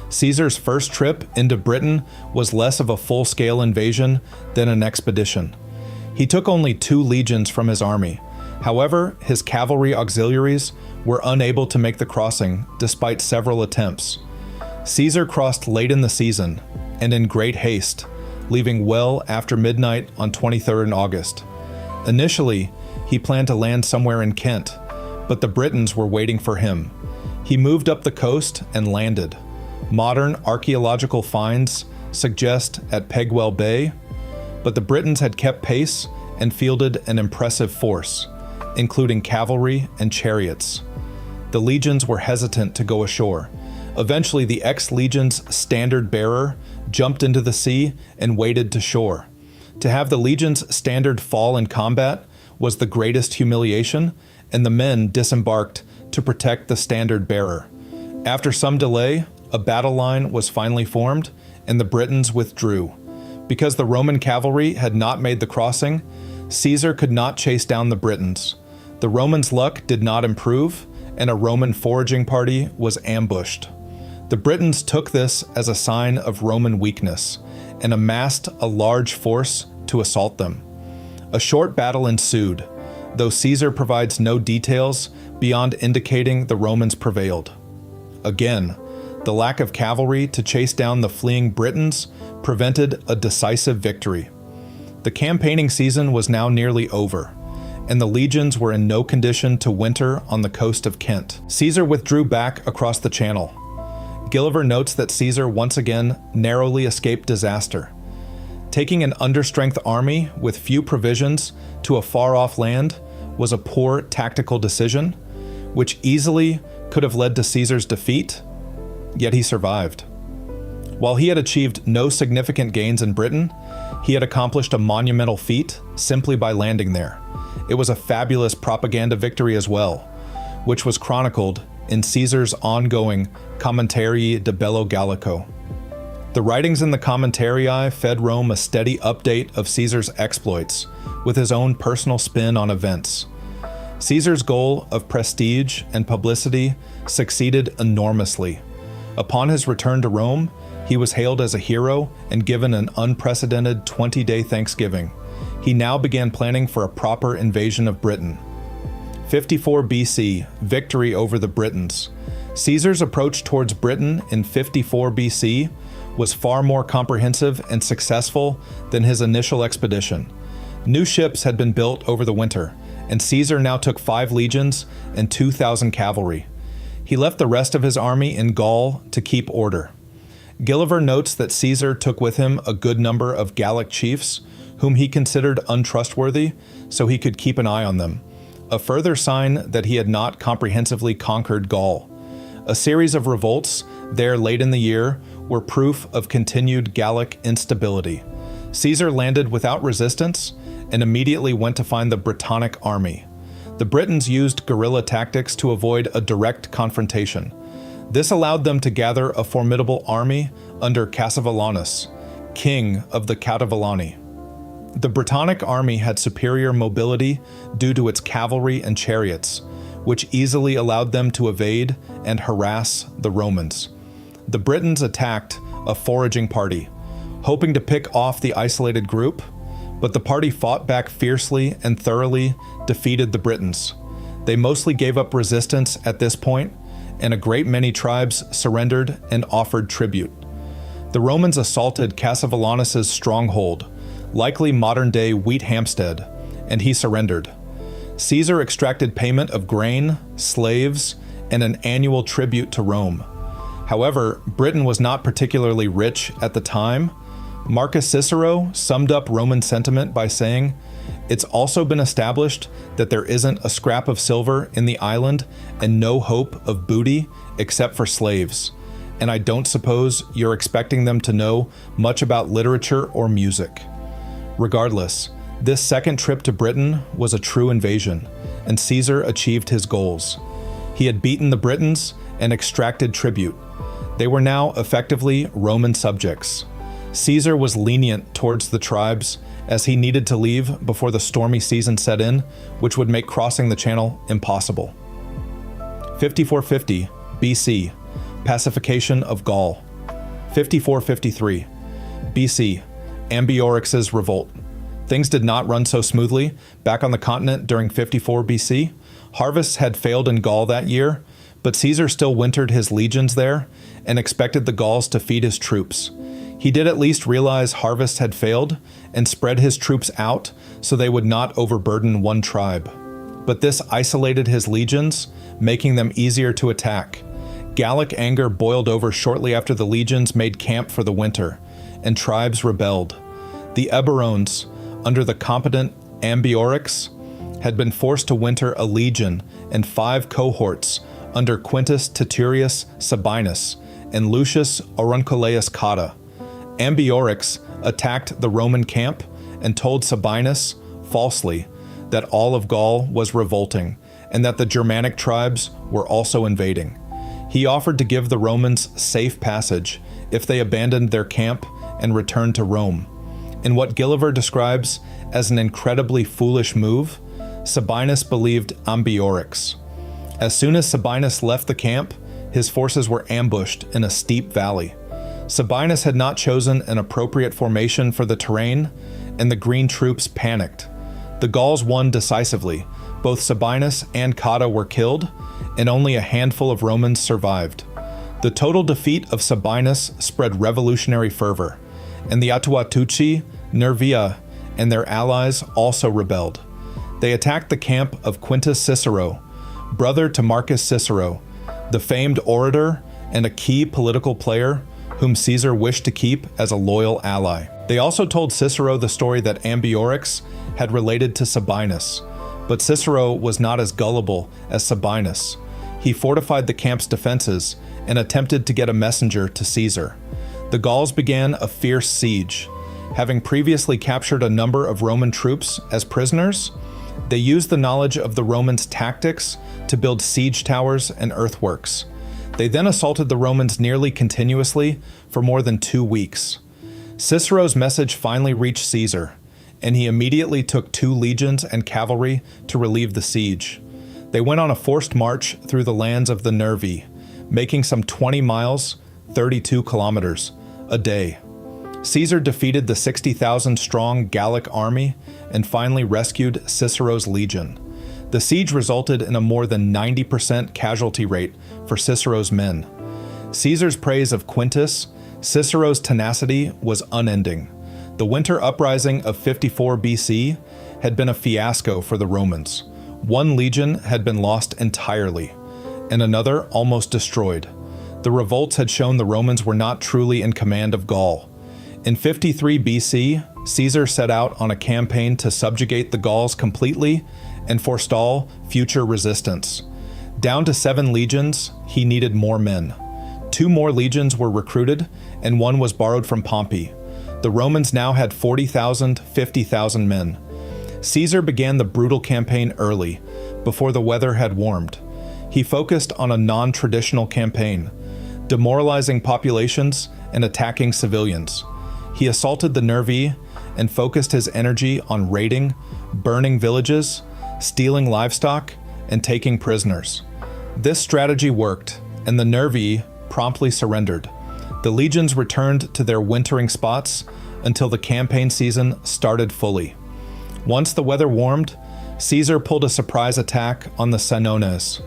Caesar's first trip into Britain was less of a full-scale invasion than an expedition. He took only 2 legions from his army. However, his cavalry auxiliaries were unable to make the crossing despite several attempts. Caesar crossed late in the season and in great haste, leaving well after midnight on 23rd August. Initially, he planned to land somewhere in Kent, but the Britons were waiting for him. He moved up the coast and landed. Modern archaeological finds suggest at Pegwell Bay, but the Britons had kept pace and fielded an impressive force, including cavalry and chariots. The legions were hesitant to go ashore. Eventually, the ex-legion's standard bearer jumped into the sea and waded to shore. To have the legion's standard fall in combat was the greatest humiliation, and the men disembarked to protect the standard bearer. After some delay, a battle line was finally formed, and the Britons withdrew. Because the Roman cavalry had not made the crossing, Caesar could not chase down the Britons. The Romans' luck did not improve, and a Roman foraging party was ambushed. The Britons took this as a sign of Roman weakness and amassed a large force to assault them. A short battle ensued, though Caesar provides no details beyond indicating the Romans prevailed. Again, the lack of cavalry to chase down the fleeing Britons prevented a decisive victory. The campaigning season was now nearly over, and the legions were in no condition to winter on the coast of Kent. Caesar withdrew back across the Channel. Gulliver notes that Caesar once again narrowly escaped disaster. Taking an understrength army with few provisions to a far-off land was a poor tactical decision, which easily could have led to Caesar's defeat, yet he survived. While he had achieved no significant gains in Britain, he had accomplished a monumental feat simply by landing there. It was a fabulous propaganda victory as well, which was chronicled in Caesar's ongoing Commentarii de Bello Gallico. The writings in the Commentarii fed Rome a steady update of Caesar's exploits, with his own personal spin on events. Caesar's goal of prestige and publicity succeeded enormously. Upon his return to Rome, he was hailed as a hero and given an unprecedented 20-day Thanksgiving. He now began planning for a proper invasion of Britain. 54 BC, victory over the Britons. Caesar's approach towards Britain in 54 BC was far more comprehensive and successful than his initial expedition. New ships had been built over the winter, and Caesar now took 5 legions and 2,000 cavalry. He left the rest of his army in Gaul to keep order. Gulliver notes that Caesar took with him a good number of Gallic chiefs, whom he considered untrustworthy, so he could keep an eye on them, a further sign that he had not comprehensively conquered Gaul. A series of revolts there late in the year were proof of continued Gallic instability. Caesar landed without resistance and immediately went to find the Brittonic army. The Britons used guerrilla tactics to avoid a direct confrontation. This allowed them to gather a formidable army under Cassivellaunus, king of the Catavellani. The Brittonic army had superior mobility due to its cavalry and chariots, which easily allowed them to evade and harass the Romans. The Britons attacked a foraging party, hoping to pick off the isolated group, but the party fought back fiercely and thoroughly defeated the Britons. They mostly gave up resistance at this point, and a great many tribes surrendered and offered tribute. The Romans assaulted Cassivellaunus's stronghold, likely modern-day Wheat Hampstead, and he surrendered. Caesar extracted payment of grain, slaves, and an annual tribute to Rome. However, Britain was not particularly rich at the time. Marcus Cicero summed up Roman sentiment by saying, "It's also been established that there isn't a scrap of silver in the island and no hope of booty except for slaves. And I don't suppose you're expecting them to know much about literature or music." Regardless, this second trip to Britain was a true invasion, and Caesar achieved his goals. He had beaten the Britons and extracted tribute. They were now effectively Roman subjects. Caesar was lenient towards the tribes as he needed to leave before the stormy season set in, which would make crossing the Channel impossible. 5450 BC, Pacification of Gaul. 5453 BC, Ambiorix's revolt. Things did not run so smoothly back on the continent during 54 BC. Harvests had failed in Gaul that year, but Caesar still wintered his legions there and expected the Gauls to feed his troops. He did at least realize harvests had failed and spread his troops out so they would not overburden one tribe. But this isolated his legions, making them easier to attack. Gallic anger boiled over shortly after the legions made camp for the winter, and tribes rebelled. The Eburones, under the competent Ambiorix, had been forced to winter a legion and 5 cohorts under Quintus Titurius Sabinus and Lucius Aurunculeius Cotta. Ambiorix attacked the Roman camp and told Sabinus, falsely, that all of Gaul was revolting and that the Germanic tribes were also invading. He offered to give the Romans safe passage if they abandoned their camp and returned to Rome. In what Gulliver describes as an incredibly foolish move, Sabinus believed Ambiorix. As soon as Sabinus left the camp, his forces were ambushed in a steep valley. Sabinus had not chosen an appropriate formation for the terrain, and the green troops panicked. The Gauls won decisively. Both Sabinus and Cotta were killed, and only a handful of Romans survived. The total defeat of Sabinus spread revolutionary fervor, and the Atuatuci, Nervia, and their allies also rebelled. They attacked the camp of Quintus Cicero, brother to Marcus Cicero, the famed orator and a key political player whom Caesar wished to keep as a loyal ally. They also told Cicero the story that Ambiorix had related to Sabinus, but Cicero was not as gullible as Sabinus. He fortified the camp's defenses and attempted to get a messenger to Caesar. The Gauls began a fierce siege. Having previously captured a number of Roman troops as prisoners, they used the knowledge of the Romans' tactics to build siege towers and earthworks. They then assaulted the Romans nearly continuously for more than 2 weeks. Cicero's message finally reached Caesar, and he immediately took 2 legions and cavalry to relieve the siege. They went on a forced march through the lands of the Nervi, making some 20 miles, 32 kilometers, a day. Caesar defeated the 60,000-strong Gallic army and finally rescued Cicero's legion. The siege resulted in a more than 90% casualty rate for Cicero's men. Caesar's praise of Quintus, Cicero's tenacity was unending. The winter uprising of 54 BC had been a fiasco for the Romans. 1 legion had been lost entirely, and another almost destroyed. The revolts had shown the Romans were not truly in command of Gaul. In 53 BC, Caesar set out on a campaign to subjugate the Gauls completely and forestall future resistance. Down to 7 legions, he needed more men. 2 more legions were recruited, and 1 was borrowed from Pompey. The Romans now had 40,000, 50,000 men. Caesar began the brutal campaign early, before the weather had warmed. He focused on a non-traditional campaign, demoralizing populations and attacking civilians. He assaulted the Nervi and focused his energy on raiding, burning villages, stealing livestock, and taking prisoners. This strategy worked, and the Nervi promptly surrendered. The legions returned to their wintering spots until the campaign season started fully. Once the weather warmed, Caesar pulled a surprise attack on the Senones.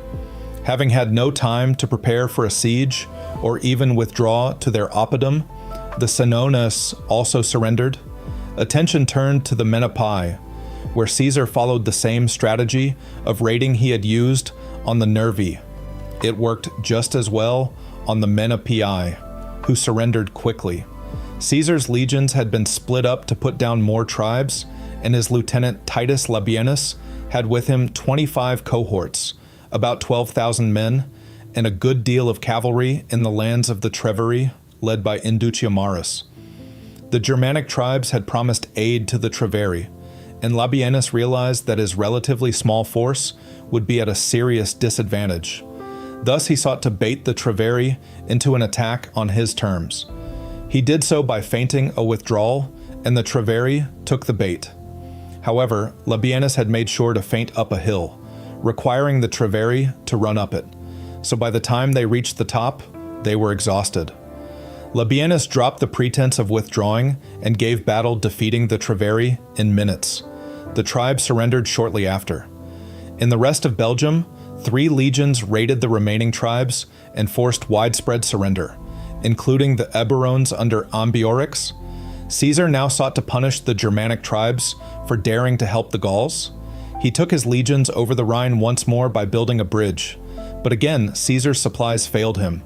Having had no time to prepare for a siege or even withdraw to their oppidum, the Senones also surrendered. Attention turned to the Menapii, where Caesar followed the same strategy of raiding he had used on the Nervi. It worked just as well on the Menapii, who surrendered quickly. Caesar's legions had been split up to put down more tribes, and his lieutenant Titus Labienus had with him 25 cohorts, about 12,000 men, and a good deal of cavalry in the lands of the Treveri, led by Induciamaris. The Germanic tribes had promised aid to the Treveri, and Labienus realized that his relatively small force would be at a serious disadvantage. Thus he sought to bait the Treveri into an attack on his terms. He did so by feinting a withdrawal, and the Treveri took the bait. However, Labienus had made sure to feint up a hill, requiring the Treveri to run up it. so by the time they reached the top, they were exhausted. Labienus dropped the pretense of withdrawing and gave battle, defeating the Treveri in minutes. The tribe surrendered shortly after. In the rest of Belgium, 3 legions raided the remaining tribes and forced widespread surrender, including the Eburones under Ambiorix. Caesar now sought to punish the Germanic tribes for daring to help the Gauls. He took his legions over the Rhine once more by building a bridge, but again Caesar's supplies failed him,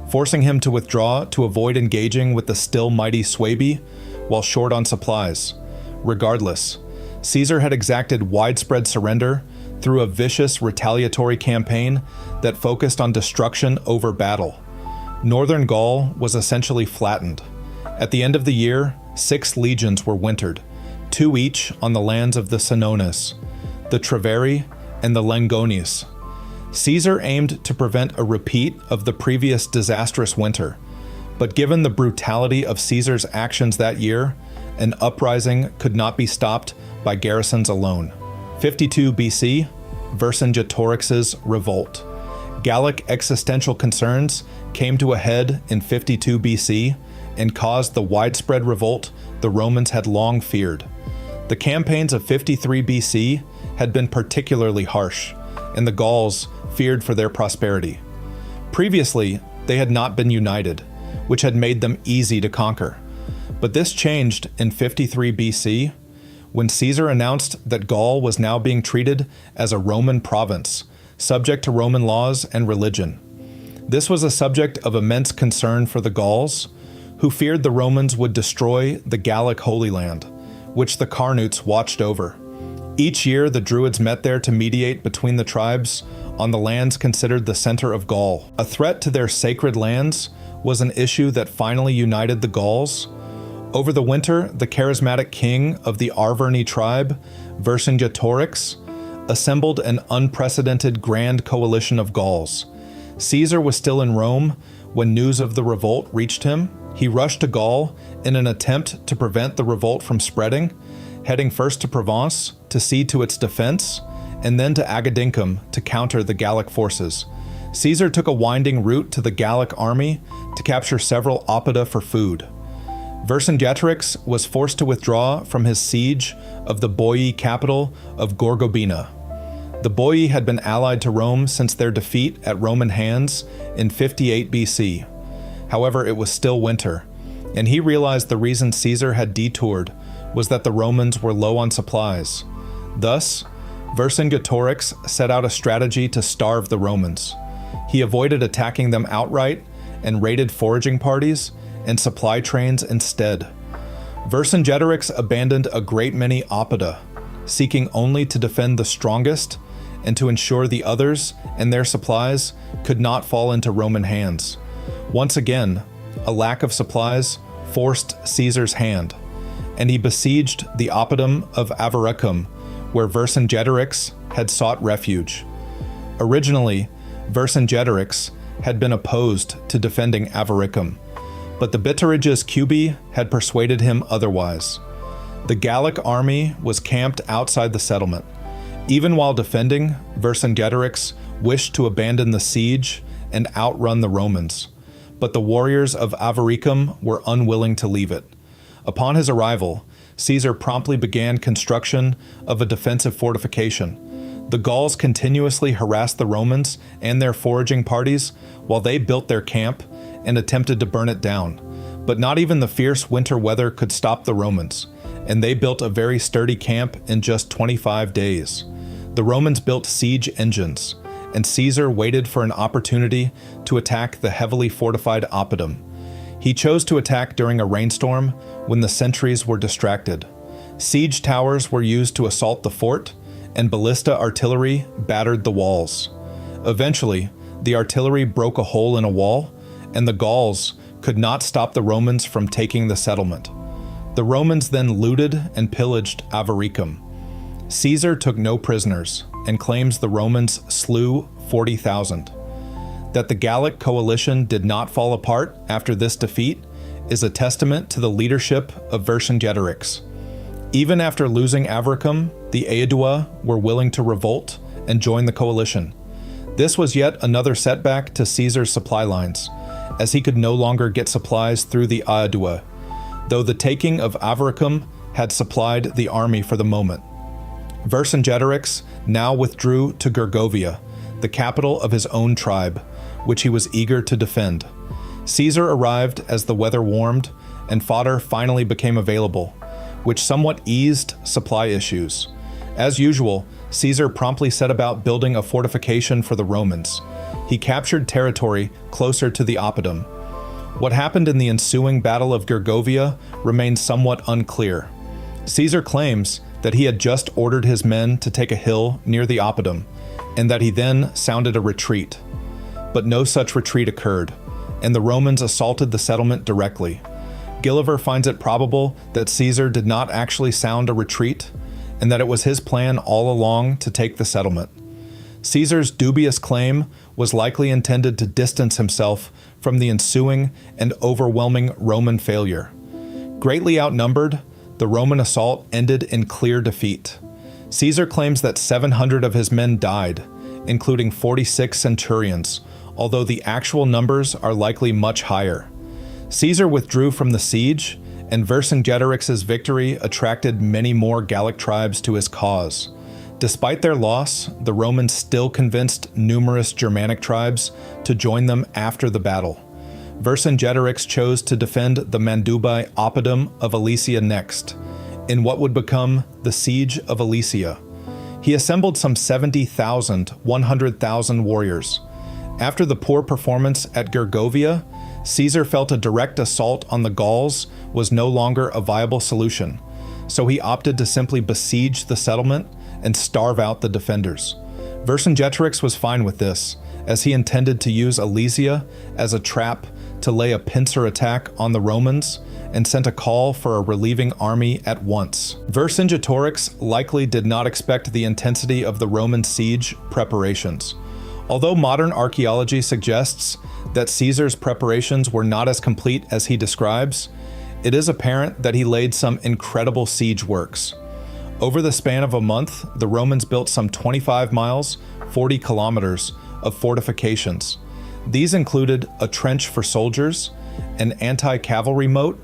forcing him to withdraw to avoid engaging with the still mighty Suebi while short on supplies. Regardless, Caesar had exacted widespread surrender through a vicious retaliatory campaign that focused on destruction over battle. Northern Gaul was essentially flattened. At the end of the year, 6 legions were wintered, 2 each on the lands of the Senones, the Treveri, and the Lengones. Caesar aimed to prevent a repeat of the previous disastrous winter, but given the brutality of Caesar's actions that year, an uprising could not be stopped by garrisons alone. 52 BC, Vercingetorix's revolt. Gallic existential concerns came to a head in 52 BC and caused the widespread revolt the Romans had long feared. The campaigns of 53 BC had been particularly harsh, and the Gauls feared for their prosperity. Previously, they had not been united, which had made them easy to conquer. But this changed in 53 BC, when Caesar announced that Gaul was now being treated as a Roman province, subject to Roman laws and religion. This was a subject of immense concern for the Gauls, who feared the Romans would destroy the Gallic Holy Land, which the Carnutes watched over. Each year, the Druids met there to mediate between the tribes on the lands considered the center of Gaul. A threat to their sacred lands was an issue that finally united the Gauls. Over the winter, the charismatic king of the Arverni tribe, Vercingetorix, assembled an unprecedented grand coalition of Gauls. Caesar was still in Rome when news of the revolt reached him. He rushed to Gaul in an attempt to prevent the revolt from spreading, heading first to Provence to see to its defense, and then to Agedincum to counter the Gallic forces. Caesar took a winding route to the Gallic army to capture several oppida for food. Vercingetorix was forced to withdraw from his siege of the Boii capital of Gorgobina. The Boii had been allied to Rome since their defeat at Roman hands in 58 BC. However, it was still winter, and he realized the reason Caesar had detoured was that the Romans were low on supplies. Thus, Vercingetorix set out a strategy to starve the Romans. He avoided attacking them outright and raided foraging parties and supply trains instead. Vercingetorix abandoned a great many oppida, seeking only to defend the strongest and to ensure the others and their supplies could not fall into Roman hands. Once again, a lack of supplies forced Caesar's hand, and he besieged the oppidum of Avaricum, where Vercingetorix had sought refuge. Originally, Vercingetorix had been opposed to defending Avaricum, but the Bituriges Cubi had persuaded him otherwise. The Gallic army was camped outside the settlement. Even while defending, Vercingetorix wished to abandon the siege and outrun the Romans, but the warriors of Avaricum were unwilling to leave it. Upon his arrival, Caesar promptly began construction of a defensive fortification. The Gauls continuously harassed the Romans and their foraging parties while they built their camp and attempted to burn it down. But not even the fierce winter weather could stop the Romans, and they built a very sturdy camp in just 25 days. The Romans built siege engines, and Caesar waited for an opportunity to attack the heavily fortified oppidum. He chose to attack during a rainstorm when the sentries were distracted. Siege towers were used to assault the fort, and ballista artillery battered the walls. Eventually, the artillery broke a hole in a wall, and the Gauls could not stop the Romans from taking the settlement. The Romans then looted and pillaged Avaricum. Caesar took no prisoners and claims the Romans slew 40,000. That the Gallic coalition did not fall apart after this defeat is a testament to the leadership of Vercingetorix. Even after losing Avaricum, the Aedui were willing to revolt and join the coalition. This was yet another setback to Caesar's supply lines, as he could no longer get supplies through the Aedua, though the taking of Avaricum had supplied the army for the moment. Vercingetorix now withdrew to Gergovia, the capital of his own tribe, which he was eager to defend. Caesar arrived as the weather warmed and fodder finally became available, which somewhat eased supply issues. As usual, Caesar promptly set about building a fortification for the Romans. He captured territory closer to the Oppidum. What happened in the ensuing Battle of Gergovia remains somewhat unclear. Caesar claims that he had just ordered his men to take a hill near the Oppidum, and that he then sounded a retreat. But no such retreat occurred, and the Romans assaulted the settlement directly. Gilliver finds it probable that Caesar did not actually sound a retreat, and that it was his plan all along to take the settlement. Caesar's dubious claim was likely intended to distance himself from the ensuing and overwhelming Roman failure. Greatly outnumbered, the Roman assault ended in clear defeat. Caesar claims that 700 of his men died, including 46 centurions, although the actual numbers are likely much higher. Caesar withdrew from the siege, and Vercingetorix's victory attracted many more Gallic tribes to his cause. Despite their loss, the Romans still convinced numerous Germanic tribes to join them after the battle. Vercingetorix chose to defend the Mandubae Oppidum of Alesia next, in what would become the Siege of Alesia. He assembled some 100,000 warriors. After the poor performance at Gergovia, Caesar felt a direct assault on the Gauls was no longer a viable solution, so he opted to simply besiege the settlement and starve out the defenders. Vercingetorix was fine with this, as he intended to use Alesia as a trap to lay a pincer attack on the Romans and sent a call for a relieving army at once. Vercingetorix likely did not expect the intensity of the Roman siege preparations. Although modern archaeology suggests that Caesar's preparations were not as complete as he describes, it is apparent that he laid some incredible siege works. Over the span of a month, the Romans built some 25 miles, 40 kilometers, of fortifications. These included a trench for soldiers, an anti-cavalry moat,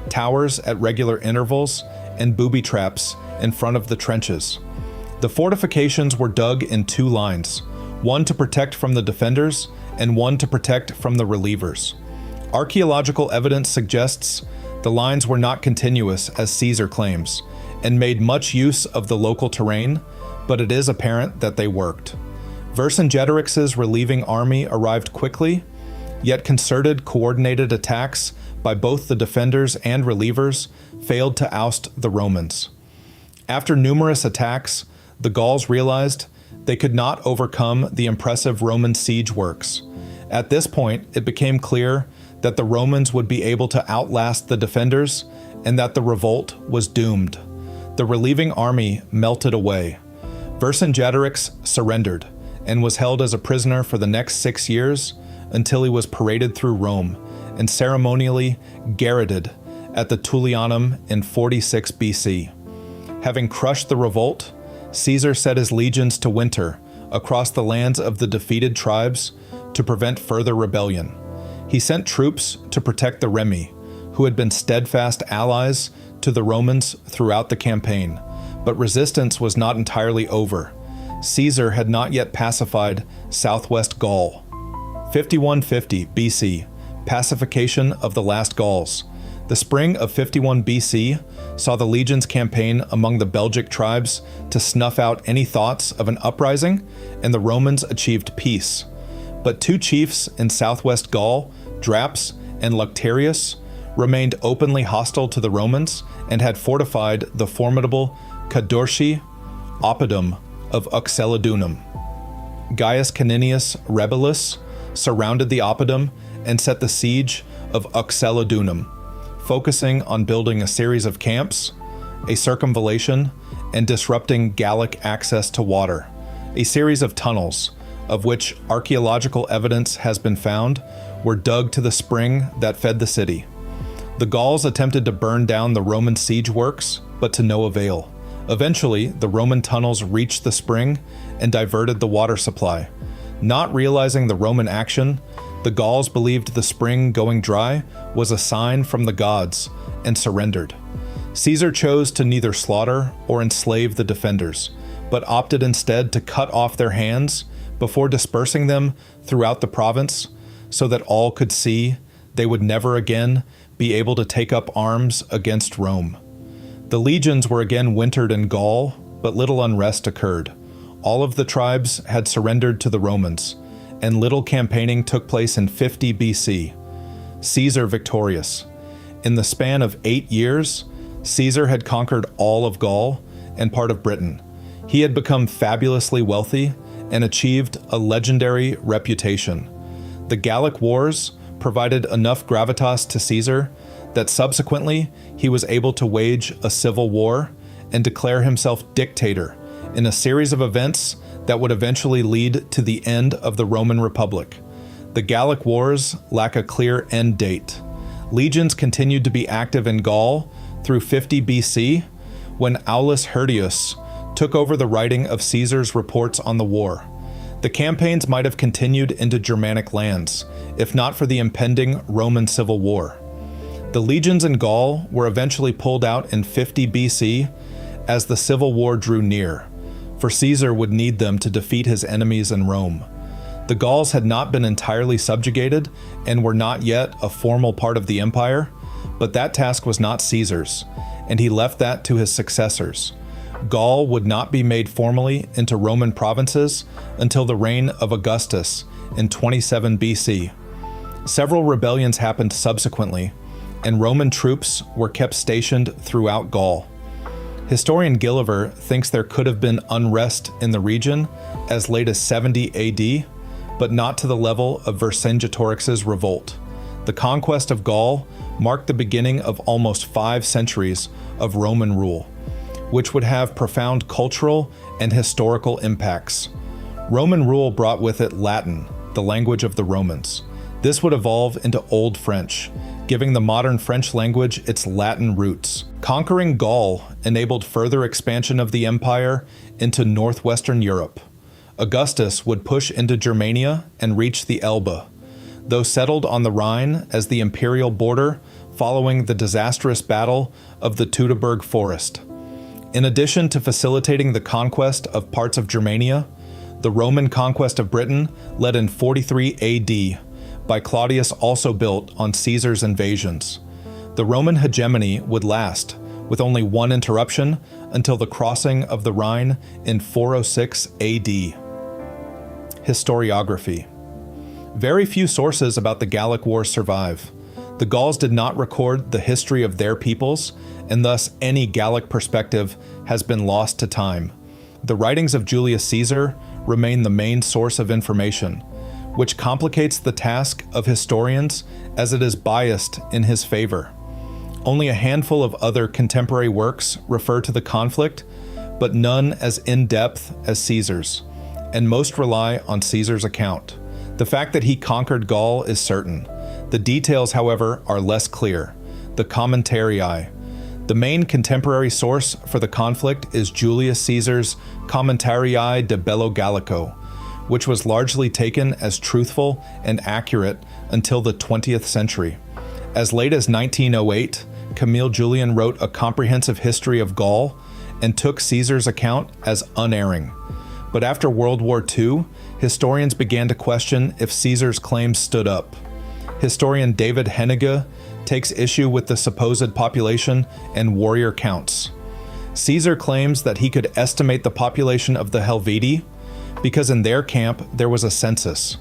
towers at regular intervals, and booby traps in front of the trenches. The fortifications were dug in two lines, one to protect from the defenders and one to protect from the relievers. Archaeological evidence suggests the lines were not continuous, as Caesar claims, and made much use of the local terrain, but it is apparent that they worked. Vercingetorix's relieving army arrived quickly, yet concerted, coordinated attacks by both the defenders and relievers failed to oust the Romans. After numerous attacks, the Gauls realized they could not overcome the impressive Roman siege works. At this point, it became clear that the Romans would be able to outlast the defenders and that the revolt was doomed. The relieving army melted away. Vercingetorix surrendered and was held as a prisoner for the next 6 years until he was paraded through Rome and ceremonially garroted at the Tullianum in 46 BC. Having crushed the revolt, Caesar set his legions to winter across the lands of the defeated tribes to prevent further rebellion. He sent troops to protect the Remi, who had been steadfast allies to the Romans throughout the campaign, but resistance was not entirely over. Caesar had not yet pacified southwest Gaul. 5150 BC, Pacification of the Last Gauls. The spring of 51 BC saw the legions campaign among the Belgic tribes to snuff out any thoughts of an uprising, and the Romans achieved peace. But two chiefs in southwest Gaul, Draps and Lucterius, remained openly hostile to the Romans and had fortified the formidable Cadorci Oppidum of Uxellodunum. Gaius Caninius Rebellus surrounded the Oppidum and set the siege of Uxellodunum, focusing on building a series of camps, a circumvallation, and disrupting Gallic access to water. A series of tunnels, of which archaeological evidence has been found, were dug to the spring that fed the city. The Gauls attempted to burn down the Roman siege works, but to no avail. Eventually, the Roman tunnels reached the spring and diverted the water supply. Not realizing the Roman action, the Gauls believed the spring going dry was a sign from the gods and surrendered. Caesar chose to neither slaughter or enslave the defenders, but opted instead to cut off their hands before dispersing them throughout the province so that all could see they would never again be able to take up arms against Rome. The legions were again wintered in Gaul, but little unrest occurred. All of the tribes had surrendered to the Romans, and little campaigning took place in 50 BC. Caesar victorious. In the span of 8 years, Caesar had conquered all of Gaul and part of Britain. He had become fabulously wealthy and achieved a legendary reputation. The Gallic Wars provided enough gravitas to Caesar that subsequently he was able to wage a civil war and declare himself dictator in a series of events that would eventually lead to the end of the Roman Republic. The Gallic Wars lack a clear end date. Legions continued to be active in Gaul through 50 BC, when Aulus Hirtius took over the writing of Caesar's reports on the war. The campaigns might have continued into Germanic lands, if not for the impending Roman Civil War. The legions in Gaul were eventually pulled out in 50 BC as the Civil War drew near, for Caesar would need them to defeat his enemies in Rome. The Gauls had not been entirely subjugated and were not yet a formal part of the empire, but that task was not Caesar's, and he left that to his successors. Gaul would not be made formally into Roman provinces until the reign of Augustus in 27 BC. Several rebellions happened subsequently, and Roman troops were kept stationed throughout Gaul. Historian Gilliver thinks there could have been unrest in the region as late as 70 AD, but not to the level of Vercingetorix's revolt. The conquest of Gaul marked the beginning of almost 5 centuries of Roman rule, which would have profound cultural and historical impacts. Roman rule brought with it Latin, the language of the Romans. This would evolve into Old French, giving the modern French language its Latin roots. Conquering Gaul enabled further expansion of the empire into northwestern Europe. Augustus would push into Germania and reach the Elbe, though settled on the Rhine as the imperial border following the disastrous Battle of the Teutoburg Forest. In addition to facilitating the conquest of parts of Germania, the Roman conquest of Britain, led in 43 AD by Claudius, also built on Caesar's invasions. The Roman hegemony would last, with only one interruption, until the crossing of the Rhine in 406 AD. Historiography. Very few sources about the Gallic Wars survive. The Gauls did not record the history of their peoples, and thus any Gallic perspective has been lost to time. The writings of Julius Caesar remain the main source of information, which complicates the task of historians as it is biased in his favor. Only a handful of other contemporary works refer to the conflict, but none as in-depth as Caesar's, and most rely on Caesar's account. The fact that he conquered Gaul is certain. The details, however, are less clear. The Commentarii. The main contemporary source for the conflict is Julius Caesar's Commentarii de Bello Gallico, which was largely taken as truthful and accurate until the 20th century. As late as 1908, Camille Julien wrote a comprehensive history of Gaul and took Caesar's account as unerring. But after World War II, historians began to question if Caesar's claims stood up. Historian David Henniger takes issue with the supposed population and warrior counts. Caesar claims that he could estimate the population of the Helvetii because in their camp there was a census,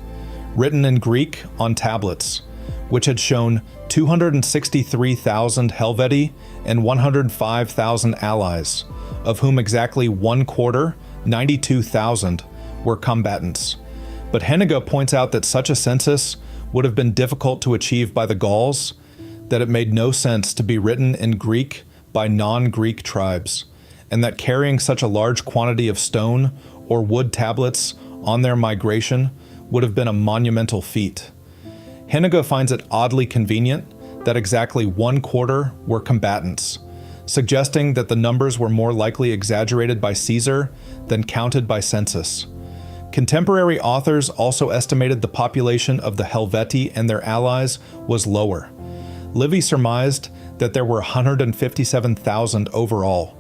written in Greek on tablets, which had shown 263,000 Helvetii and 105,000 allies, of whom exactly 1/4, 92,000, were combatants. But Henniger points out that such a census would have been difficult to achieve by the Gauls, that it made no sense to be written in Greek by non-Greek tribes, and that carrying such a large quantity of stone or wood tablets on their migration would have been a monumental feat. Henniger finds it oddly convenient that exactly 1/4 were combatants, suggesting that the numbers were more likely exaggerated by Caesar than counted by census. Contemporary authors also estimated the population of the Helvetii and their allies was lower. Livy surmised that there were 157,000 overall,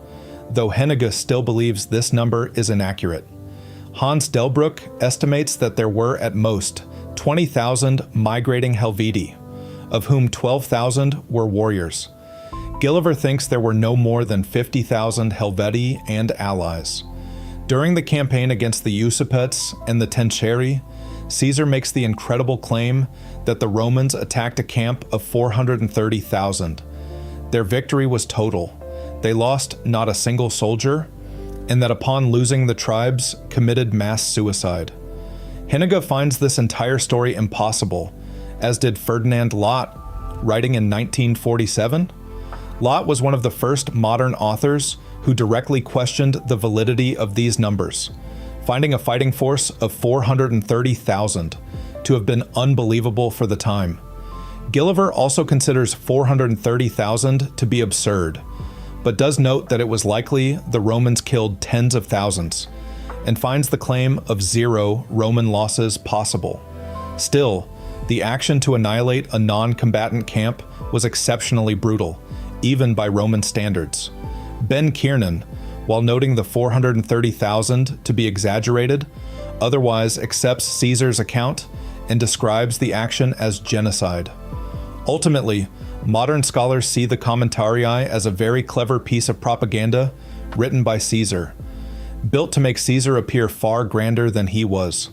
though Hennig still believes this number is inaccurate. Hans Delbruck estimates that there were at most 20,000 migrating Helvetii, of whom 12,000 were warriors. Gilliver thinks there were no more than 50,000 Helvetii and allies. During the campaign against the Usipetes and the Tenceri, Caesar makes the incredible claim that the Romans attacked a camp of 430,000. Their victory was total. They lost not a single soldier, and that upon losing the tribes, committed mass suicide. Hennig finds this entire story impossible, as did Ferdinand Lot, writing in 1947. Lot was one of the first modern authors who directly questioned the validity of these numbers, finding a fighting force of 430,000 to have been unbelievable for the time. Gilliver also considers 430,000 to be absurd, but does note that it was likely the Romans killed tens of thousands, and finds the claim of 0 Roman losses possible. Still, the action to annihilate a non-combatant camp was exceptionally brutal, even by Roman standards. Ben Kiernan, while noting the 430,000 to be exaggerated, otherwise accepts Caesar's account and describes the action as genocide. Ultimately, modern scholars see the Commentarii as a very clever piece of propaganda written by Caesar, built to make Caesar appear far grander than he was.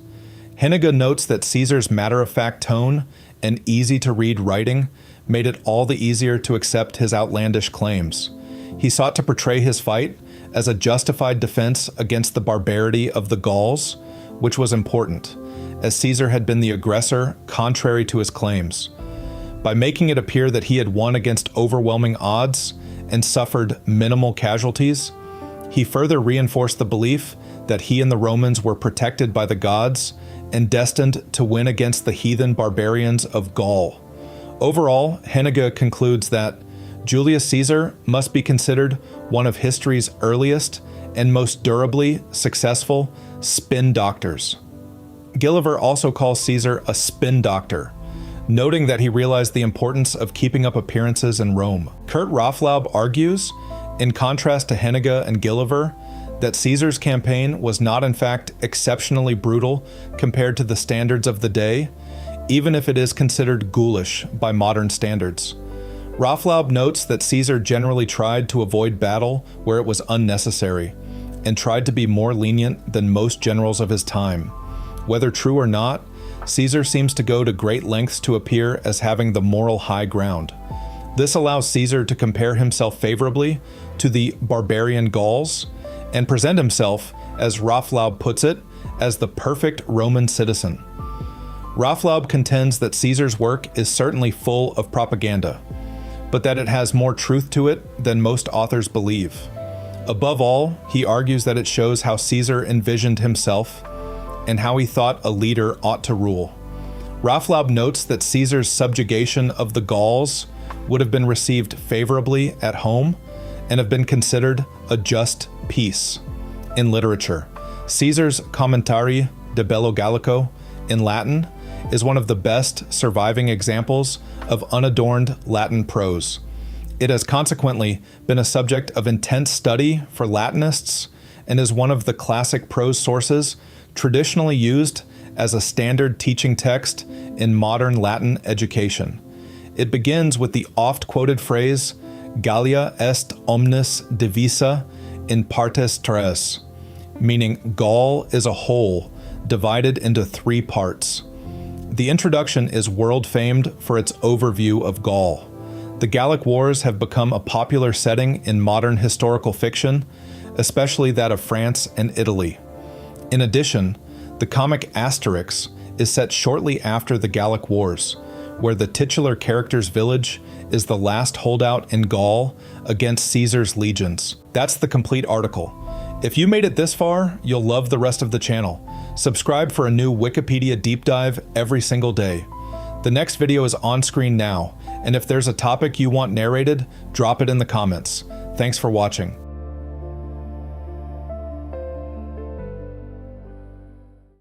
Hennig notes that Caesar's matter-of-fact tone and easy-to-read writing made it all the easier to accept his outlandish claims. He sought to portray his fight as a justified defense against the barbarity of the Gauls, which was important, as Caesar had been the aggressor contrary to his claims. By making it appear that he had won against overwhelming odds and suffered minimal casualties, he further reinforced the belief that he and the Romans were protected by the gods and destined to win against the heathen barbarians of Gaul. Overall, Hennig concludes that Julius Caesar must be considered one of history's earliest and most durably successful spin doctors. Gilliver also calls Caesar a spin doctor, noting that he realized the importance of keeping up appearances in Rome. Kurt Raaflaub argues, in contrast to Hennig and Gilliver, that Caesar's campaign was not in fact exceptionally brutal compared to the standards of the day, even if it is considered ghoulish by modern standards. Raaflaub notes that Caesar generally tried to avoid battle where it was unnecessary, and tried to be more lenient than most generals of his time. Whether true or not, Caesar seems to go to great lengths to appear as having the moral high ground. This allows Caesar to compare himself favorably to the barbarian Gauls, and present himself, as Raaflaub puts it, as the perfect Roman citizen. Raaflaub contends that Caesar's work is certainly full of propaganda, but that it has more truth to it than most authors believe. Above all, he argues that it shows how Caesar envisioned himself and how he thought a leader ought to rule. Raaflaub notes that Caesar's subjugation of the Gauls would have been received favorably at home and have been considered a just peace. In literature, Caesar's Commentarii de Bello Gallico in Latin is one of the best surviving examples of unadorned Latin prose. It has consequently been a subject of intense study for Latinists and is one of the classic prose sources traditionally used as a standard teaching text in modern Latin education. It begins with the oft-quoted phrase, Gallia est omnis divisa in partes tres, meaning Gaul is a whole, divided into 3 parts. The introduction is world-famed for its overview of Gaul. The Gallic Wars have become a popular setting in modern historical fiction, especially that of France and Italy. In addition, the comic Asterix is set shortly after the Gallic Wars, where the titular character's village is the last holdout in Gaul against Caesar's legions. That's the complete article. If you made it this far, you'll love the rest of the channel. Subscribe for a new Wikipedia deep dive every single day. The next video is on screen now, and if there's a topic you want narrated, drop it in the comments. Thanks for watching.